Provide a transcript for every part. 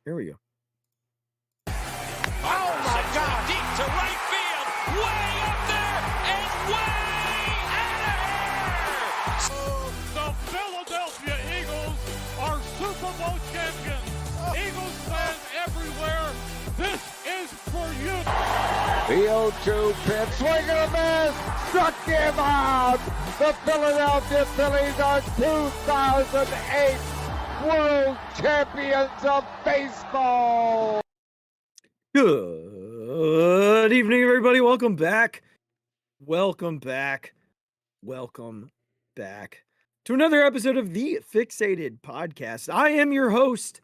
Here we go. Oh my God! Deep to right field, way up there and way out of here! The Philadelphia Eagles are Super Bowl champions. Eagles fans everywhere, this is for you. The 0-2 pitch, swing and a miss, struck him out. The Philadelphia Phillies are 2008 World Champions of Baseball. Good evening, everybody. Welcome back. Welcome back. Welcome back to another episode of the Phixated podcast. I am your host,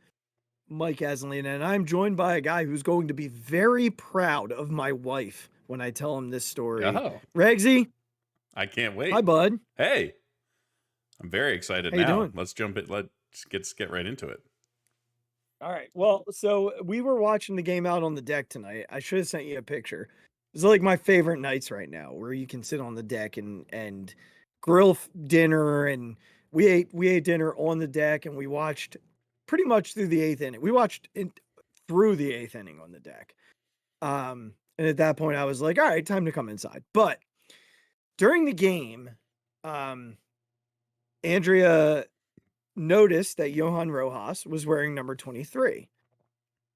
Mike Azzy, and I'm joined by a guy who's going to be very proud of my wife when I tell him this story. Oh. Regzy. I can't wait. Hi, bud. Hey. I'm very excited How you now. doing? Let's jump it. Let's get right into it. All right. Well, so we were watching the game out on the deck tonight. I should have sent you a picture. It's like my favorite nights right now, where you can sit on the deck and grill dinner. And we ate dinner on the deck, and we watched pretty much through the eighth inning. We watched through the eighth inning on the deck. And at that point, I was like, all right, time to come inside. But during the game, Andrea noticed that Johan Rojas was wearing number 23.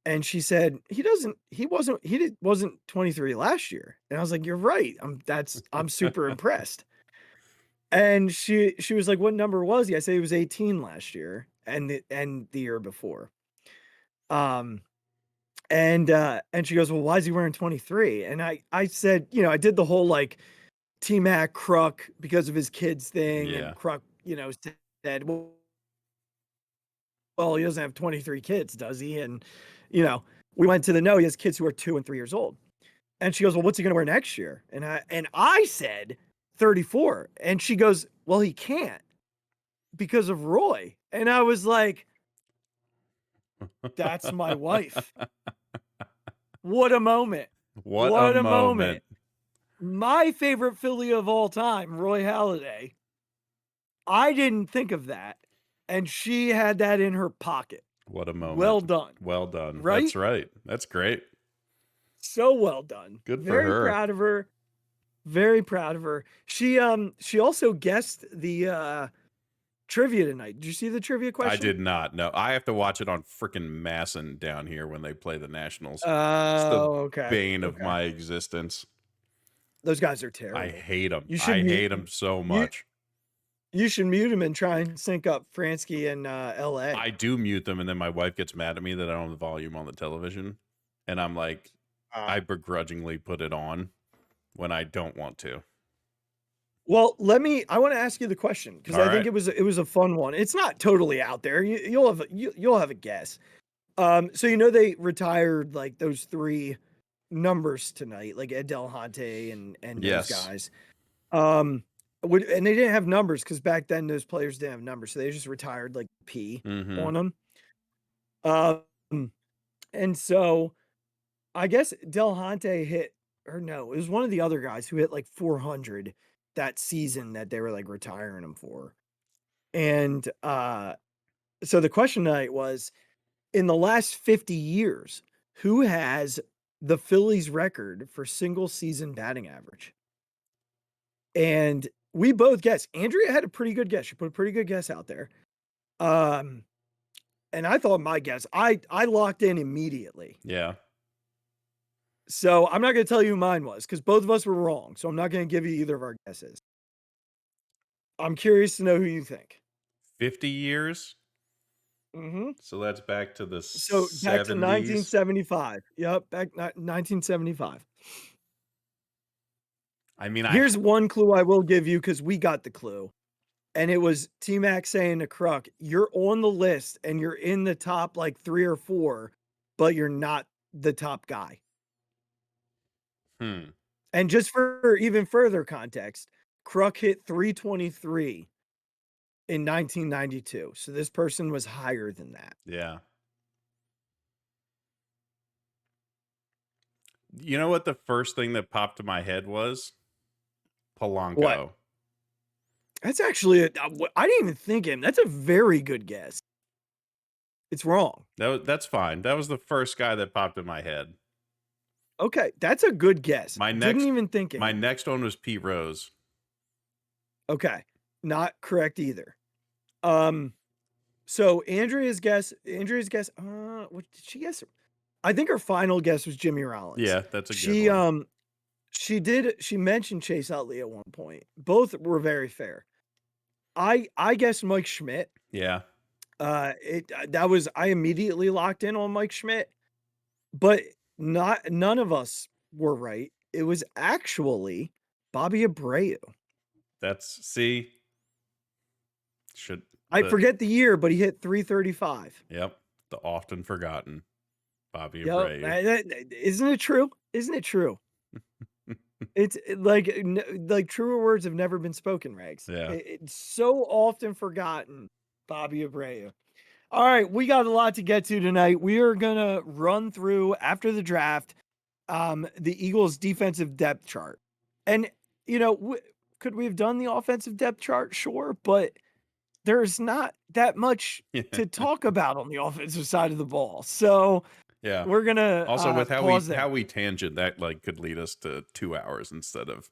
And she said, he wasn't 23 last year. And I was like, you're right. I'm super impressed. And she was like, what number was he? I said he was 18 last year and the year before. And she goes, well, why is he wearing 23? And I said, I did the whole like T-Mac Kruk because of his kids thing. Yeah. And Kruk, said, well, he doesn't have 23 kids, does he? And, we went to the no, he has kids who are 2 and 3 years old. And she goes, well, what's he going to wear next year? And I said 34. And she goes, well, he can't because of Roy. And I was like, that's my wife. What a moment. What a moment. My favorite Philly of all time, Roy Halladay. I didn't think of that. And she had that in her pocket. What a moment. Well done. Well done. Right? That's right. That's great. So well done. Good for Very her. proud of her. Very proud of her. She also guessed the trivia tonight. Did you see the trivia question? I did not. No, I have to watch it on freaking Masson down here when they play the Nationals. It's the Okay. bane of my existence. Those guys are terrible. I hate them. You should I mute- hate them so much. You should mute him and try and sync up Fransky and LA. I do mute them, and then my wife gets mad at me that I don't have the volume on the television. And I'm like, I begrudgingly put it on when I don't want to. Well, I want to ask you the question because I think it was a fun one. It's not totally out there. You'll have a guess. So they retired like those 3 numbers tonight, like Ed Delhante and Yes. those guys. And they didn't have numbers because back then those players didn't have numbers, so they just retired like P on them. And so I guess Delhante hit, or no, it was one of the other guys who hit like 400 that season that they were like retiring him for. And so the question tonight was, in the last 50 years, who has the Phillies record for single season batting average? And we both guessed. Andrea had a pretty good guess. She put a pretty good guess out there. And I thought my guess, I locked in immediately. Yeah. So I'm not going to tell you who mine was because both of us were wrong. So I'm not going to give you either of our guesses. I'm curious to know who you think. 50 years? Mm-hmm. So that's back to the So back to 70s. 1975. Yep, back 1975. I mean, Here's one clue I will give you because we got the clue. And it was T-Mac saying to Kruk, you're on the list and you're in the top like 3 or 4, but you're not the top guy. And just for even further context, Kruk hit 323 in 1992. So this person was higher than that. Yeah. You know what the first thing that popped to my head was? Polanco. What? That's actually, I didn't even think him. That's a very good guess. It's wrong. That's fine. That was the first guy that popped in my head. Okay, that's a good guess. Didn't even think it. My next one was Pete Rose. Okay, not correct either. So Andrea's guess, what did she guess? I think her final guess was Jimmy Rollins. Yeah, that's a good one. She mentioned Chase Utley at one point. Both were very fair. I guessed Mike Schmidt. Yeah. I immediately locked in on Mike Schmidt, but none of us were right. It was actually Bobby Abreu. I forget the year, but he hit 335. Yep. The often forgotten Bobby Abreu. Isn't it true? Isn't it true? It's like truer words have never been spoken, Regz. Yeah. It's so often forgotten, Bobby Abreu. All right, we got a lot to get to tonight. We are gonna run through after the draft, the Eagles' defensive depth chart, and could we have done the offensive depth chart? Sure, but there's not that much to talk about on the offensive side of the ball. So yeah, we're gonna also with how we tangent that could lead us to 2 hours instead of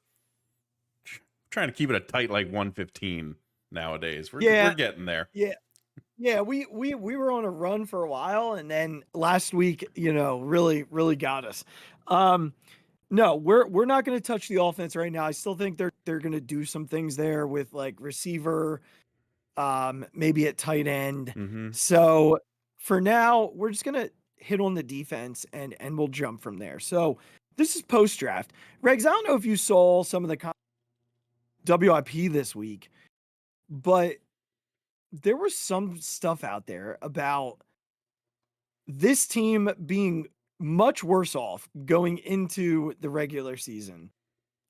trying to keep it a tight 1:15 nowadays. We're getting there. Yeah, we were on a run for a while, and then last week, really got us. No, we're not going to touch the offense right now. I still think they're going to do some things there with receiver, maybe at tight end. Mm-hmm. So for now, we're just going to hit on the defense and we'll jump from there. So this is post draft. Regz, I don't know if you saw some of the WIP this week, but there was some stuff out there about this team being much worse off going into the regular season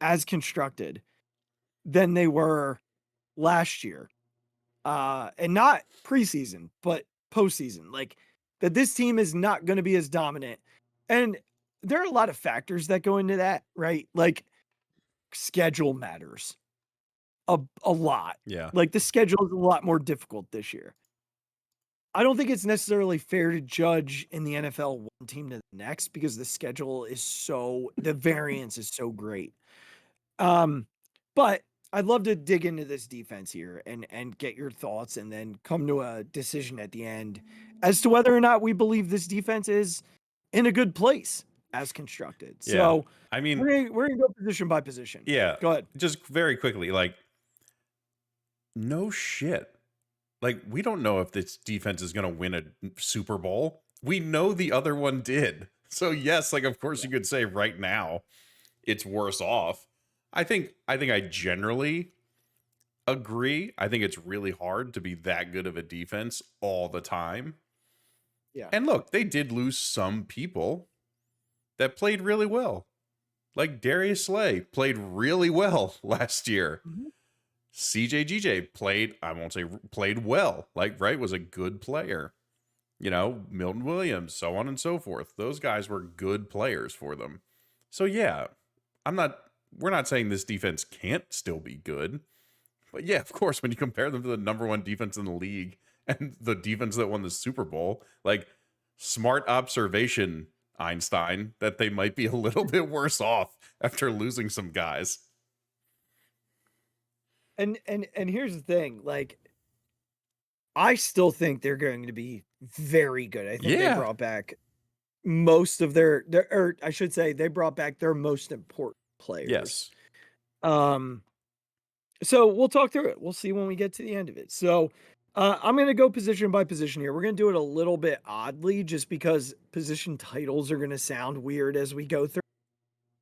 as constructed than they were last year. And not preseason, but postseason. That this team is not going to be as dominant. And there are a lot of factors that go into that, right? Schedule matters a lot. Yeah. The schedule is a lot more difficult this year. I don't think it's necessarily fair to judge in the NFL one team to the next because the schedule is the variance is so great. But I'd love to dig into this defense here and get your thoughts and then come to a decision at the end as to whether or not we believe this defense is in a good place as constructed. Yeah. So I mean, we're gonna go position by position. Yeah. Go ahead. Just very quickly, no shit. We don't know if this defense is going to win a Super Bowl. We know the other one did. So yes, of course you could say right now it's worse off. I think I generally agree. I think it's really hard to be that good of a defense all the time. Yeah. And look, they did lose some people that played really well. Darius Slay played really well last year. Mm-hmm. CJ played, I won't say played well, was a good player. Milton Williams, so on and so forth. Those guys were good players for them. So yeah, we're not saying this defense can't still be good. But yeah, of course, when you compare them to the number one defense in the league and the defense that won the Super Bowl, smart observation, Einstein, that they might be a little bit worse off after losing some guys. And here's the thing, I still think they're going to be very good. I think they brought back most of or I should say they brought back their most important players. Yes. So we'll talk through it. We'll see when we get to the end of it. So I'm going to go position by position here. We're going to do it a little bit oddly just because position titles are going to sound weird as we go through.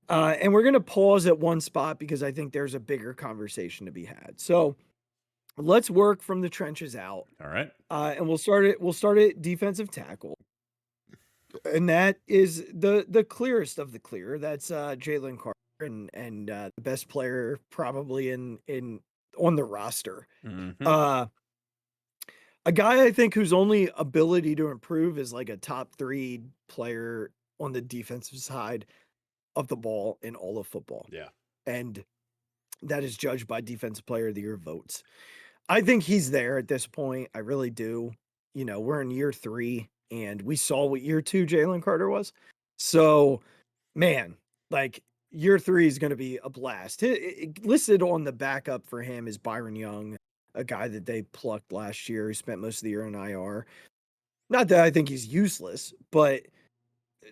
And we're going to pause at one spot because I think there's a bigger conversation to be had. So let's work from the trenches out. All right. And we'll start at defensive tackle. And that is the clearest of the clear. That's Jalen Carter and the best player probably on the roster. Mm-hmm. A guy I think whose only ability to improve is a top 3 player on the defensive side of the ball in all of football. Yeah. And that is judged by defensive player of the year votes. I think he's there at this point. I really do. we're in year 3 and we saw what year 2 Jalen Carter was. So, man, like year 3 is going to be a blast. Listed on the backup for him is Byron Young, a guy that they plucked last year who spent most of the year on IR. Not that I think he's useless, but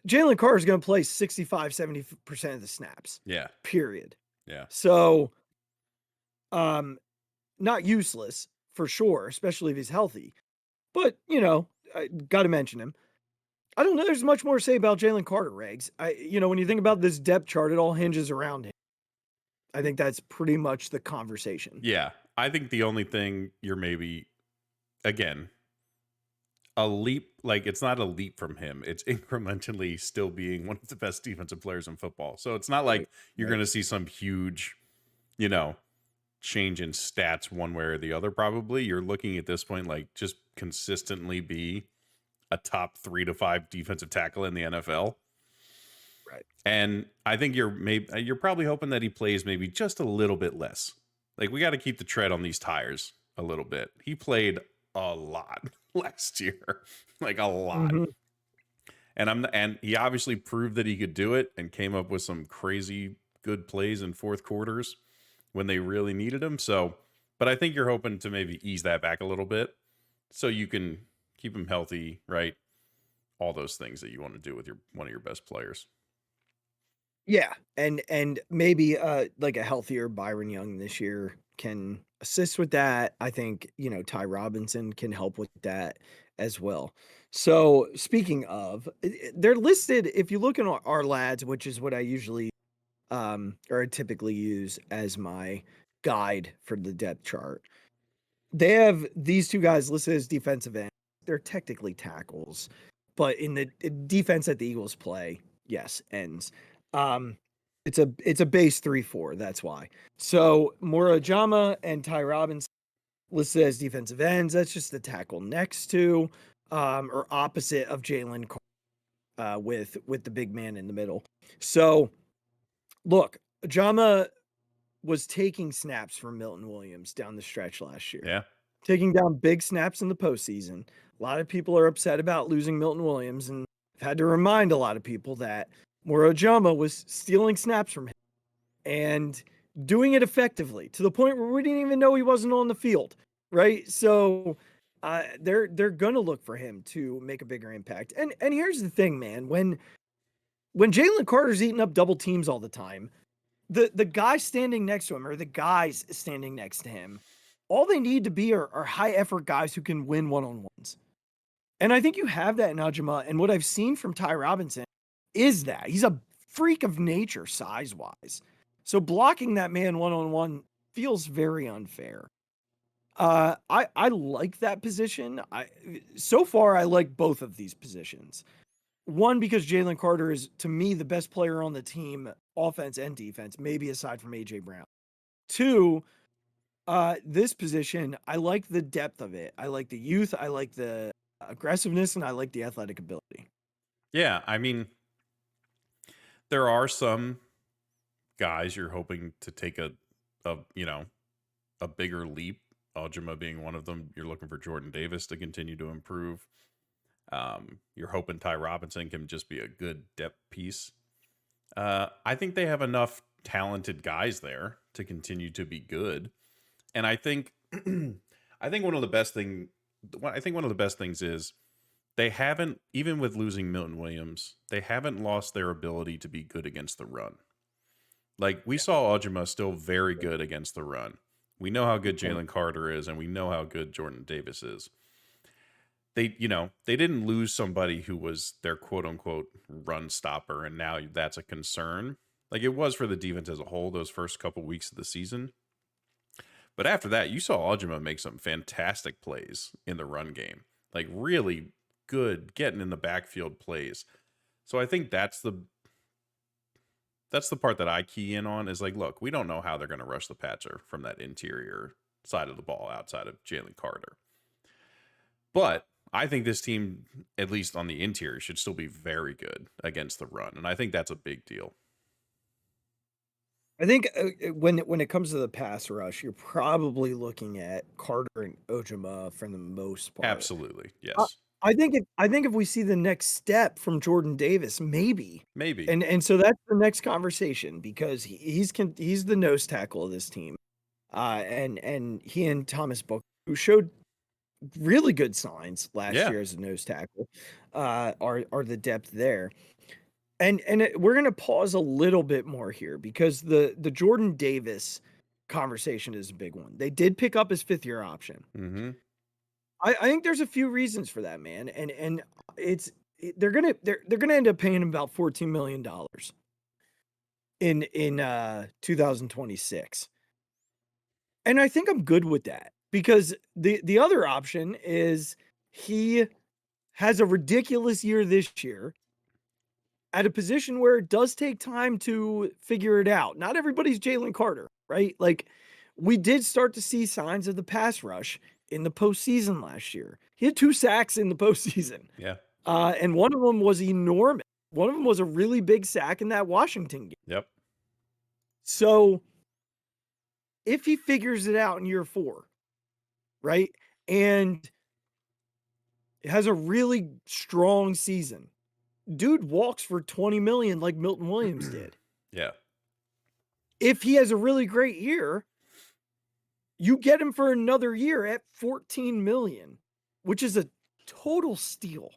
Jalen Carter is going to play 65-70% of the snaps. Yeah. Period. Yeah. So, not useless for sure, especially if he's healthy. But, I got to mention him. I don't know there's much more to say about Jalen Carter, Regz. When you think about this depth chart, it all hinges around him. I think that's pretty much the conversation. Yeah. I think the only thing you're maybe, again, a leap, like it's not a leap from him. It's incrementally still being one of the best defensive players in football. So it's not like you're going to see some huge, change in stats one way or the other. Probably you're looking at this point, like just consistently be a top 3 to 5 defensive tackle in the NFL. Right. And I think you're probably hoping that he plays maybe just a little bit less. Like we got to keep the tread on these tires a little bit. He played a lot last year, like a lot. Mm-hmm. And he obviously proved that he could do it and came up with some crazy good plays in fourth quarters when they really needed him. So, but I think you're hoping to maybe ease that back a little bit so you can keep him healthy, right? All those things that you want to do with one of your best players. Yeah, and maybe like a healthier Byron Young this year can assist with that. I think, Ty Robinson can help with that as well. So, speaking of, they're listed if you look in our lads, which is what I usually or I typically use as my guide for the depth chart. They have these two guys listed as defensive ends. They're technically tackles, but in the defense that the Eagles play, yes, ends. It's a base 3-4. That's why. So Morajama and Ty Robinson listed as defensive ends. That's just the tackle next to, or opposite of Jalen Carter, with the big man in the middle. So, look, Jama was taking snaps from Milton Williams down the stretch last year. Yeah. Taking down big snaps in the postseason. A lot of people are upset about losing Milton Williams, and I've had to remind a lot of people that Morajama was stealing snaps from him and doing it effectively to the point where we didn't even know he wasn't on the field, right? So they're going to look for him to make a bigger impact. And here's the thing, man. When Jalen Carter's eating up double teams all the time, the guy standing next to him or the guys standing next to him, all they need to be are high effort guys who can win one-on-ones. And I think you have that in Ajima. And what I've seen from Ty Robinson is that he's a freak of nature size-wise. So blocking that man one-on-one feels very unfair. I like that position. So far, I like both of these positions. One, because Jalen Carter is, to me, the best player on the team, offense and defense, maybe aside from A.J. Brown. Two, this position, I like the depth of it. I like the youth. I like the aggressiveness, and I like the athletic ability. Yeah, I mean, there are some guys you're hoping to take a bigger leap. Aljama being one of them. You're looking for Jordan Davis to continue to improve. You're hoping Ty Robinson can just be a good depth piece. I think they have enough talented guys there to continue to be good. And I think one of the best things is they haven't, even with losing Milton Williams, they haven't lost their ability to be good against the run. Like we saw Aljama still very good against the run. We know how good Jalen Carter is, and we know how good Jordan Davis is. They didn't lose somebody who was their quote unquote run stopper, and now that's a concern. Like it was for the defense as a whole those first couple weeks of the season. But after that, you saw Aljama make some fantastic plays in the run game. Like really good getting in the backfield plays. So I think that's the part that I key in on is like, look, we don't know how they're going to rush the passer from that interior side of the ball outside of Jalen Carter. But I think this team, at least on the interior, should still be very good against the run. And I think that's a big deal. I think, when it comes to the pass rush, you're probably looking at Carter and Ojima for the most part. Absolutely. Uh, Yes. I think if we see the next step from Jordan Davis, maybe. Maybe. And so that's the next conversation because he's the nose tackle of this team. And he and Thomas Book, who showed really good signs last Yeah. year as a nose tackle, are the depth there. We're gonna pause a little bit more here because the Jordan Davis conversation is a big one. They did pick up his 5th-year option. Mm-hmm. I think there's a few reasons for that, man, and it's they're gonna end up paying him about $14 million in 2026. And I think I'm good with that because the other option is he has a ridiculous year this year at a position where it does take time to figure it out. Not everybody's Jalen Carter, right? Like, we did start to see signs of the pass rush in the postseason last year. He had 2 sacks in the postseason, Yeah. and one of them was enormous. One of them was a really big sack in that Washington game. Yep. So, if he figures it out in year 4, right, and has a really strong season, dude walks for 20 million like Milton Williams did. Yeah. If he has a really great year, you get him for another year at 14 million, which is a total steal.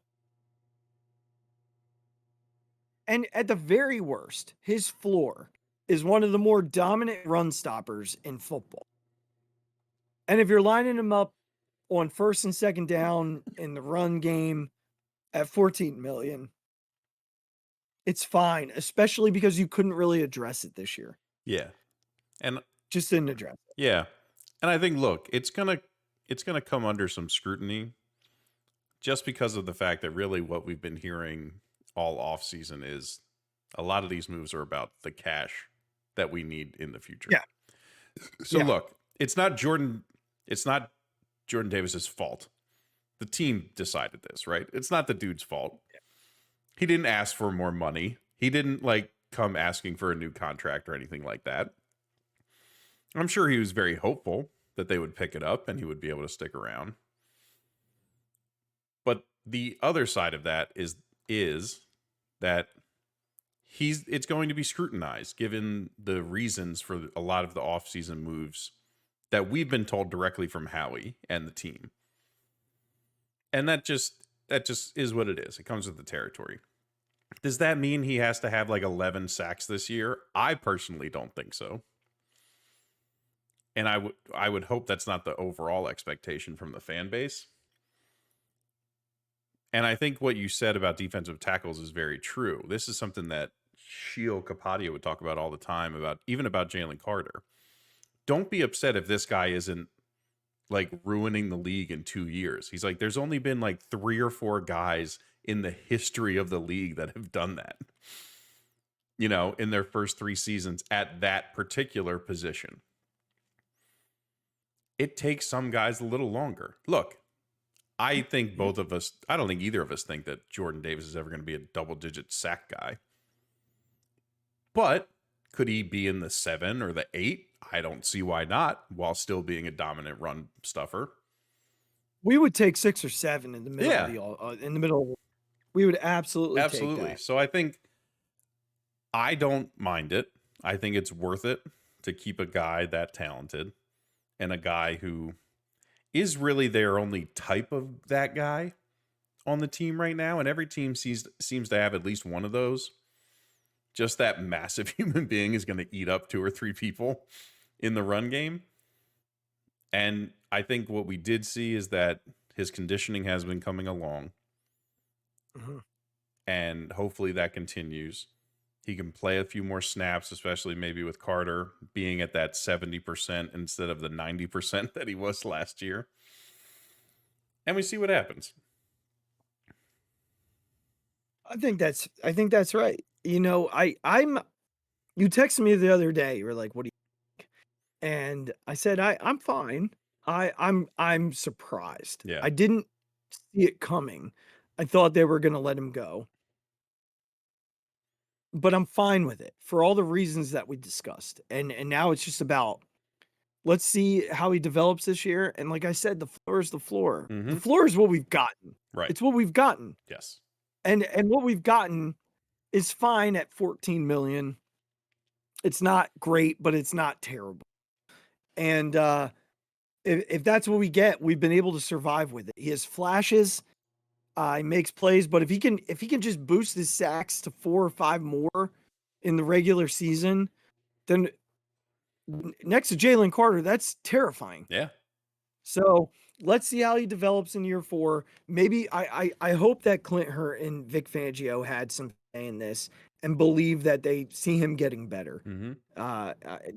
And at the very worst, his floor is one of the more dominant run stoppers in football. And if you're lining him up on first and second down in the run game at 14 million, it's fine, especially because you couldn't really address it this year. Yeah. And Just didn't address it. yeah. And I think, look, it's gonna come under some scrutiny just because of the fact that really what we've been hearing all off season is a lot of these moves are about the cash that we need in the future. Yeah. So Yeah. look, it's not Jordan Davis's fault. The team decided this, right? It's not the dude's fault. He didn't ask for more money. He didn't come asking for a new contract or anything like that. I'm sure he was very hopeful that they would pick it up and he would be able to stick around. But the other side of that is that it's going to be scrutinized given the reasons for a lot of the offseason moves that we've been told directly from Howie and the team. And that just is what it is. It comes with the territory. Does that mean he has to have 11 sacks this year? I personally don't think so. And I would hope that's not the overall expectation from the fan base. And I think what you said about defensive tackles is very true. This is something that Sheil Kapadia would talk about all the time, even about Jalen Carter. Don't be upset if this guy isn't ruining the league in 2 years. He's like, there's only been 3 or 4 guys in the history of the league that have done that, in their first 3 seasons at that particular position. It takes some guys a little longer. Look, I think both of us, I don't think either of us think that Jordan Davis is ever going to be a double-digit sack guy. But could he be in the 7 or the 8? I don't see why not, while still being a dominant run stuffer. We would take 6 or 7 in the middle of in the middle. We would absolutely take that. So I think I don't mind it. I think it's worth it to keep a guy that talented and a guy who is really their only type of that guy on the team right now. And every team seems to have at least one of those. Just that massive human being is going to eat up 2 or 3 people in the run game. And I think what we did see is that his conditioning has been coming along. Mm-hmm. And hopefully that continues. He can play a few more snaps, especially maybe with Carter being at that 70% instead of the 90% that he was last year. And we see what happens. I think that's right. You texted me the other day. You were like, "What do you think?" And I said, I'm fine. I'm surprised. Yeah. I didn't see it coming. I thought they were going to let him go. but I'm fine with it for all the reasons that we discussed. And now it's just about let's see how he develops this year. And like I said, the floor is the floor. The floor is what we've gotten. Right. It's what we've gotten. Yes. And what we've gotten is fine at 14 million. It's not great, but it's not terrible. And if that's what we get, we've been able to survive with it. He has flashes, he makes plays, but if he can just boost his sacks to 4 or 5 more in the regular season, then next to Jalen Carter, that's terrifying. Yeah. So let's see how he develops in year 4. Maybe I hope that Clint Hurt and Vic Fangio had some say in this and believe that they see him getting better.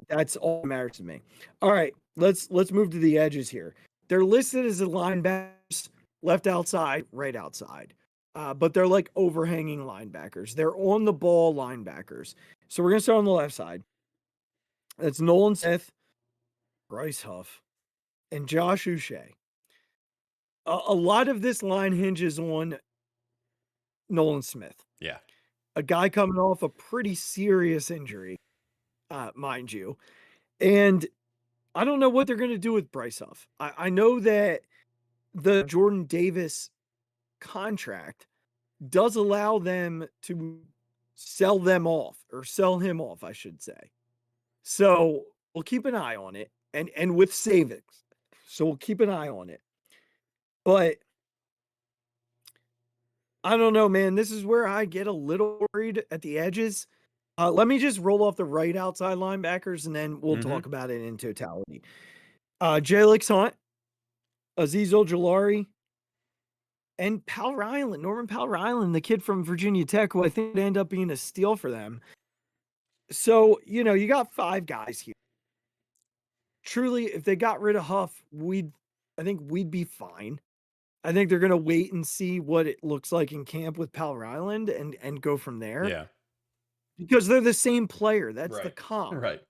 That's all that matters to me. All right, let's move to the edges here. They're listed as a linebackers, left outside, right outside. But they're like overhanging linebackers. They're on the ball linebackers. So we're gonna start on the left side. That's Nolan Smith, Bryce Huff, and Josh Uche. A lot of this line hinges on Nolan Smith. Yeah. A guy coming off a pretty serious injury, mind you. And I don't know what they're going to do with Bryce Huff. I know that the Jordan Davis contract does allow them to sell him off, I should say. So we'll keep an eye on it and with savings. So we'll keep an eye on it. But I don't know, man. This is where I get a little worried at the edges. Let me just roll off the right outside linebackers, and then we'll talk about it in totality. Jalix Hunt, Azeez Ojulari, and Powell Ryland, Norman Powell Ryland, the kid from Virginia Tech, who I think would end up being a steal for them. So, you got 5 guys here. Truly, if they got rid of Huff, I think we'd be fine. I think they're going to wait and see what it looks like in camp with Powell Ryland and go from there. Yeah. Because they're the same player. That's the Right. comp. Right.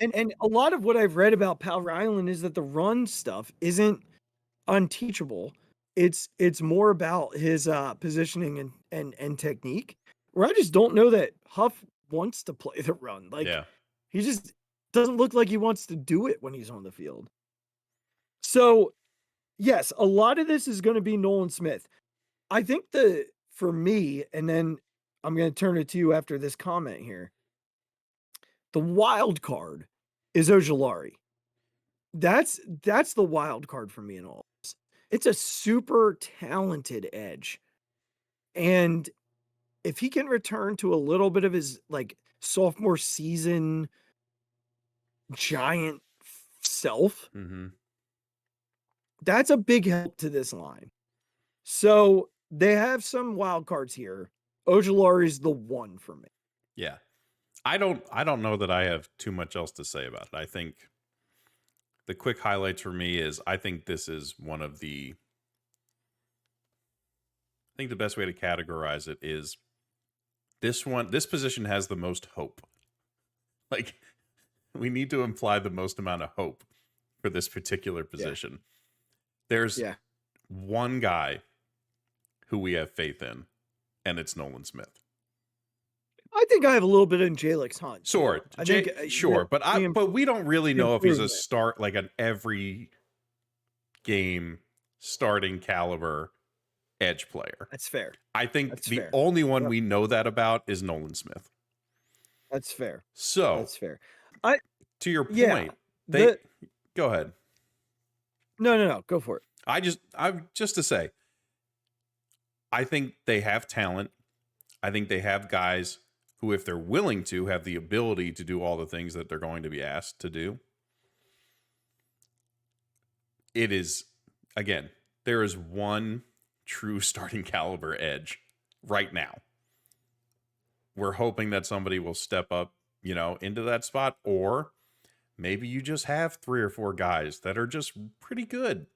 And a lot of what I've read about Powell Ryland is that the run stuff isn't unteachable. It's more about his positioning and technique. Where I just don't know that Huff wants to play the run. Like he just doesn't look like he wants to do it when he's on the field. So yes, a lot of this is going to be Nolan Smith. I think for me, and then I'm going to turn it to you after this comment here. The wild card is Ojulari. That's the wild card for me in all this. It's a super talented edge. And if he can return to a little bit of his like sophomore season giant self, that's a big help to this line. So they have some wild cards here. Ojulari is the one for me. Yeah. I don't know that I have too much else to say about it. I think the quick highlights for me is I think this is one of the I think the best way to categorize it is this position has the most hope. Like we need to imply the most amount of hope for this particular position. Yeah. There's one guy who we have faith in, and it's Nolan Smith. I think I have a little bit in Jalix Hunt. Sure, but we don't really know if he's a start like an every game starting caliber edge player. That's fair. I think the only one we know that about is Nolan Smith. That's fair. So that's fair. To your point, go ahead. No, go for it. I'm just to say, I think they have talent. I think they have guys who, if they're willing to, have the ability to do all the things that they're going to be asked to do. It is, again, there is one true starting caliber edge right now. We're hoping that somebody will step up, into that spot, or maybe you just have 3 or 4 guys that are just pretty good.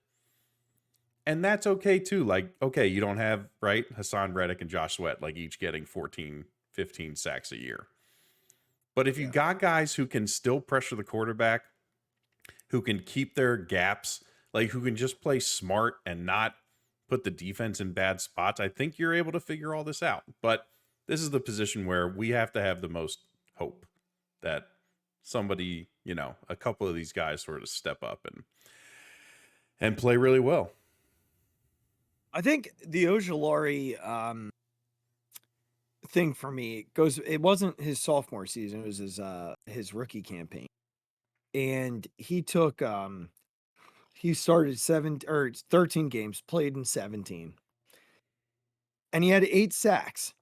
And that's okay too. Like, okay, you don't have, Hassan Reddick and Josh Sweat, like each getting 14, 15 sacks a year. But if you got guys who can still pressure the quarterback, who can keep their gaps, like who can just play smart and not put the defense in bad spots, I think you're able to figure all this out. But this is the position where we have to have the most hope that somebody, a couple of these guys sort of step up and play really well. I think the Ojulari thing for me it wasn't his sophomore season, it was his rookie campaign. And he took he started 13 games, played in 17. And he had 8 sacks.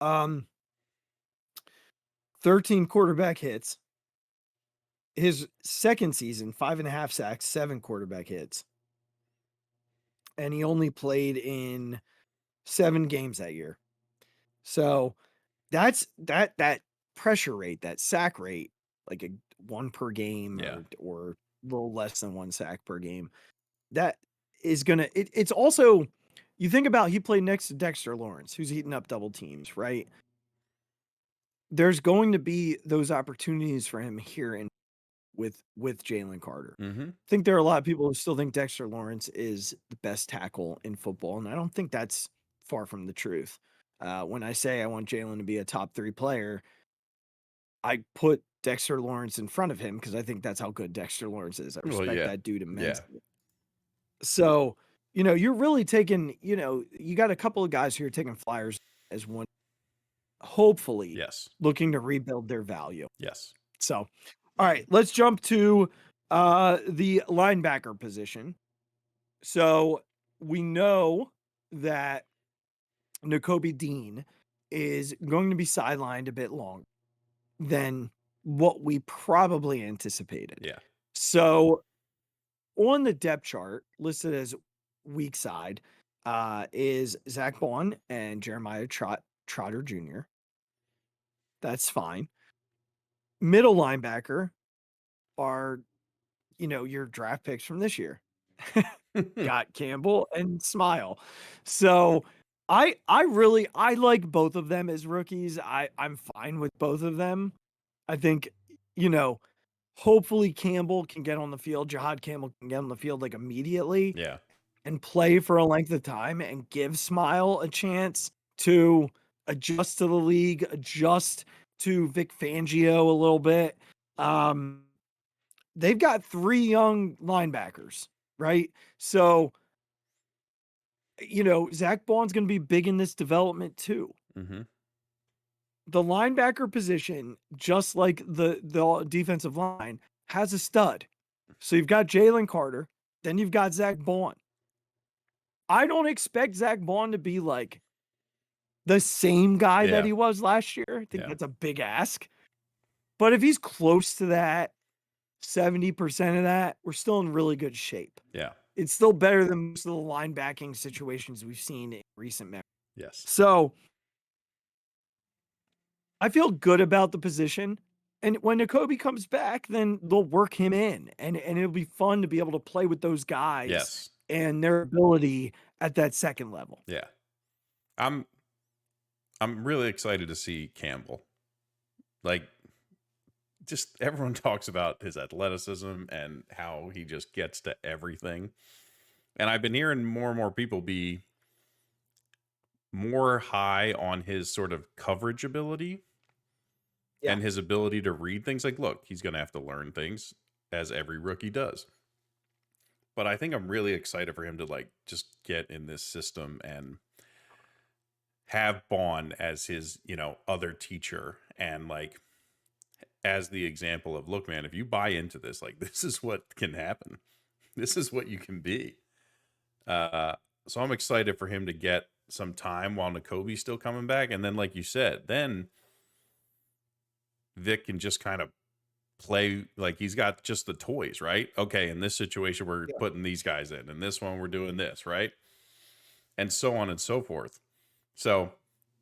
13 quarterback hits. His second season, 5.5 sacks, 7 quarterback hits. And he only played in 7 games that year. So that's that pressure rate, that sack rate, like a 1 per game or a little less than 1 sack per game. That is gonna it's also, you think about, he played next to Dexter Lawrence, who's eating up double teams, right? There's going to be those opportunities for him here with Jalen Carter. Mm-hmm. I think there are a lot of people who still think Dexter Lawrence is the best tackle in football, and I don't think that's far from the truth. When I say I want Jalen to be a top 3 player, I put Dexter Lawrence in front of him because I think that's how good Dexter Lawrence is. I respect that dude immensely. So, you're really taking, you got a couple of guys who are taking flyers as one, hopefully looking to rebuild their value. Yes. So, all right, let's jump to the linebacker position. So we know that Nakobe Dean is going to be sidelined a bit longer than what we probably anticipated. Yeah. So on the depth chart, listed as weak side, is Zach Bond and Jeremiah Trotter Jr. That's fine. Middle linebacker are, your draft picks from this year. Got Campbell and Smile. So I like both of them as rookies. I'm fine with both of them. I think, hopefully Campbell can get on the field. Jahad Campbell can get on the field like immediately. Yeah. And play for a length of time and give Smile a chance to adjust to the league, adjust to Vic Fangio a little bit. They've got 3 young linebackers, right? So, Zach Bond's going to be big in this development too. Mm-hmm. The linebacker position, just like the defensive line, has a stud. So you've got Jalen Carter, then you've got Zach Bond. I don't expect Zach Bond to be like the same guy that he was last year. I think that's a big ask. But if he's close to that, 70% of that, we're still in really good shape. Yeah. It's still better than most of the linebacking situations we've seen in recent memory. Yes. So I feel good about the position. And when Nakobe comes back, then they'll work him in. And it'll be fun to be able to play with those guys and their ability at that second level. Yeah. I'm really excited to see Campbell. Like, just everyone talks about his athleticism and how he just gets to everything. And I've been hearing more and more people be more high on his sort of coverage ability and his ability to read things. Like, look, he's going to have to learn things as every rookie does. But I think I'm really excited for him to like just get in this system and have Bond as his, other teacher and like as the example of, look, man, if you buy into this, like this is what can happen. This is what you can be. So I'm excited for him to get some time while Nakobe's still coming back. And then, like you said, then Vic can just kind of play like he's got just the toys, right? Okay, in this situation, we're putting these guys in. In this one, we're doing this, right? And so on and so forth. So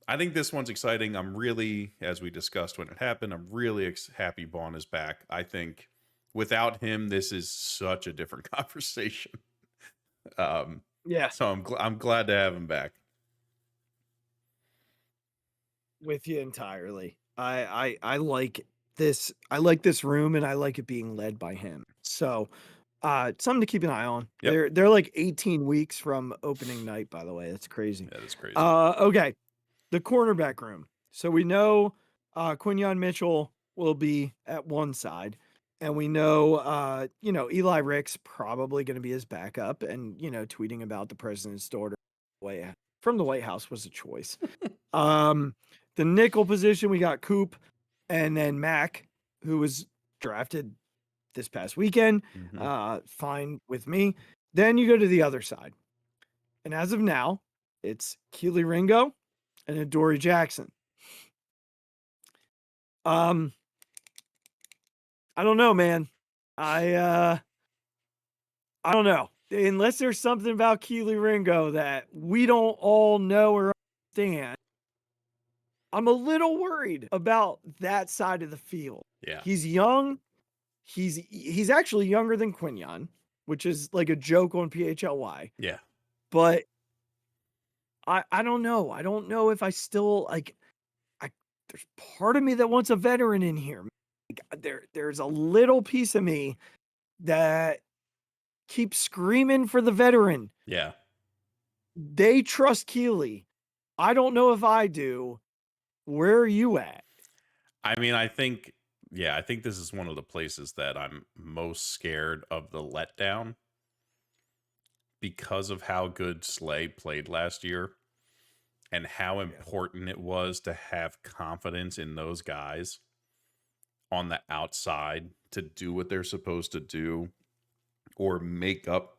I think this one's exciting. I'm really, as we discussed when it happened, I'm really happy Bond is back. I think without him, this is such a different conversation. So I'm glad to have him back. With you entirely. I like this. I like this room, and I like it being led by him. So, something to keep an eye on. Yep. They're like 18 weeks from opening night. By the way, that's crazy. That is crazy. Okay. the cornerback room. So we know Quinyon Mitchell will be at one side, and we know Eli Ricks probably going to be his backup, and tweeting about the president's daughter from the White House was a choice. The nickel position, we got Coop and then Mac, who was drafted this past weekend. Fine with me. Then you go to the other side. And as of now, it's Keely Ringo and Adoree Jackson. I don't know, man. I don't know. Unless there's something about Keely Ringo that we don't all know or understand, I'm a little worried about that side of the field. Yeah. He's young. He's actually younger than Quinyon, which is like a joke on PHLY. Yeah. But I don't know. I don't know if I still there's part of me that wants a veteran in here. There's a little piece of me that keeps screaming for the veteran. Yeah. They trust Keely. I don't know if I do. Where are you at? I mean, I think this is one of the places that I'm most scared of the letdown because of how good Slay played last year and how important it was to have confidence in those guys on the outside to do what they're supposed to do or make up,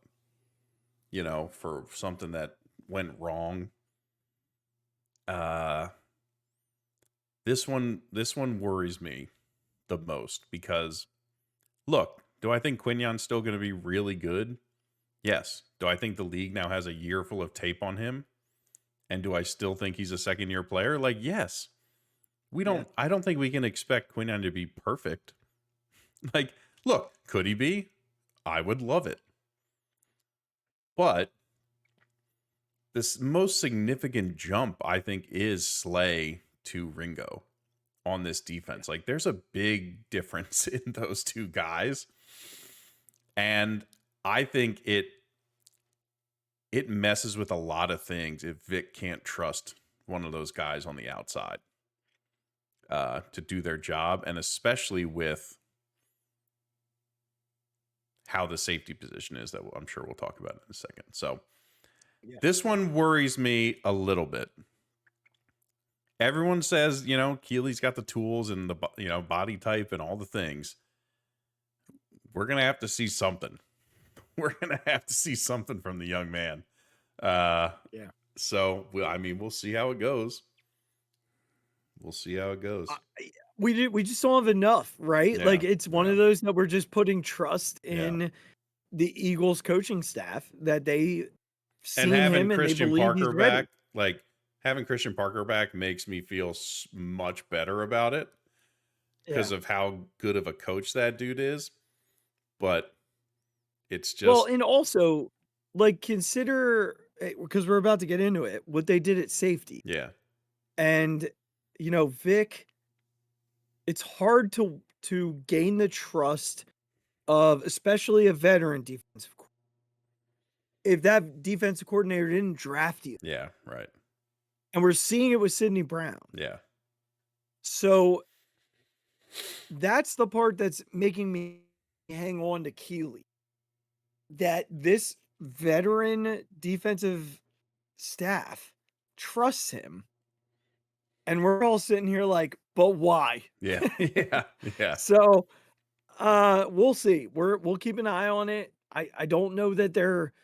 for something that went wrong. This one worries me the most because, look, do I think Quinyon's still going to be really good? Yes. Do I think the league now has a year full of tape on him? And do I still think he's a second-year player? Like, yes. I don't think we can expect Quinyon to be perfect. Like, look, could he be? I would love it. But this most significant jump, I think, is Slay to Ringo on this defense. Like, there's a big difference in those two guys. And I think it messes with a lot of things if Vic can't trust one of those guys on the outside to do their job, and especially with how the safety position is that I'm sure we'll talk about in a second. So this one worries me a little bit. Everyone says, Keely's got the tools and the, body type and all the things. We're going to have to see something. We're going to have to see something from the young man. So, we'll see how it goes. We'll see how it goes. We just don't have enough, right? Yeah, like it's one of those that we're just putting trust in the Eagles coaching staff that they seen and having him and Christian they believe Parker he's ready. back, like having Christian Parker back makes me feel much better about it because of how good of a coach that dude is. But it's just and also consider, because we're about to get into it, what they did at safety. Yeah. And Vic, it's hard to gain the trust of especially a veteran defensive coordinator if that defensive coordinator didn't draft you. Yeah, right. And we're seeing it with Sidney Brown. Yeah. So that's the part that's making me hang on to Keely. That this veteran defensive staff trusts him. And we're all sitting here like, but why? Yeah. Yeah. So we'll see. We'll keep an eye on it. I don't know that they're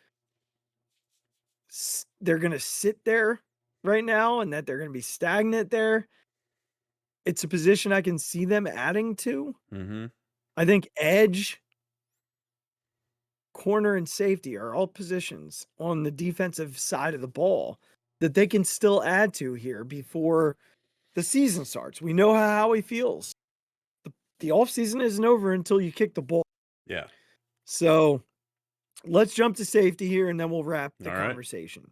gonna sit there right now and that they're gonna be stagnant there. It's a position I can see them adding to. Mm-hmm. I think edge, corner, and safety are all positions on the defensive side of the ball that they can still add to here before the season starts. We know how he feels. The offseason isn't over until you kick the ball. Yeah. So let's jump to safety here and then we'll wrap the conversation.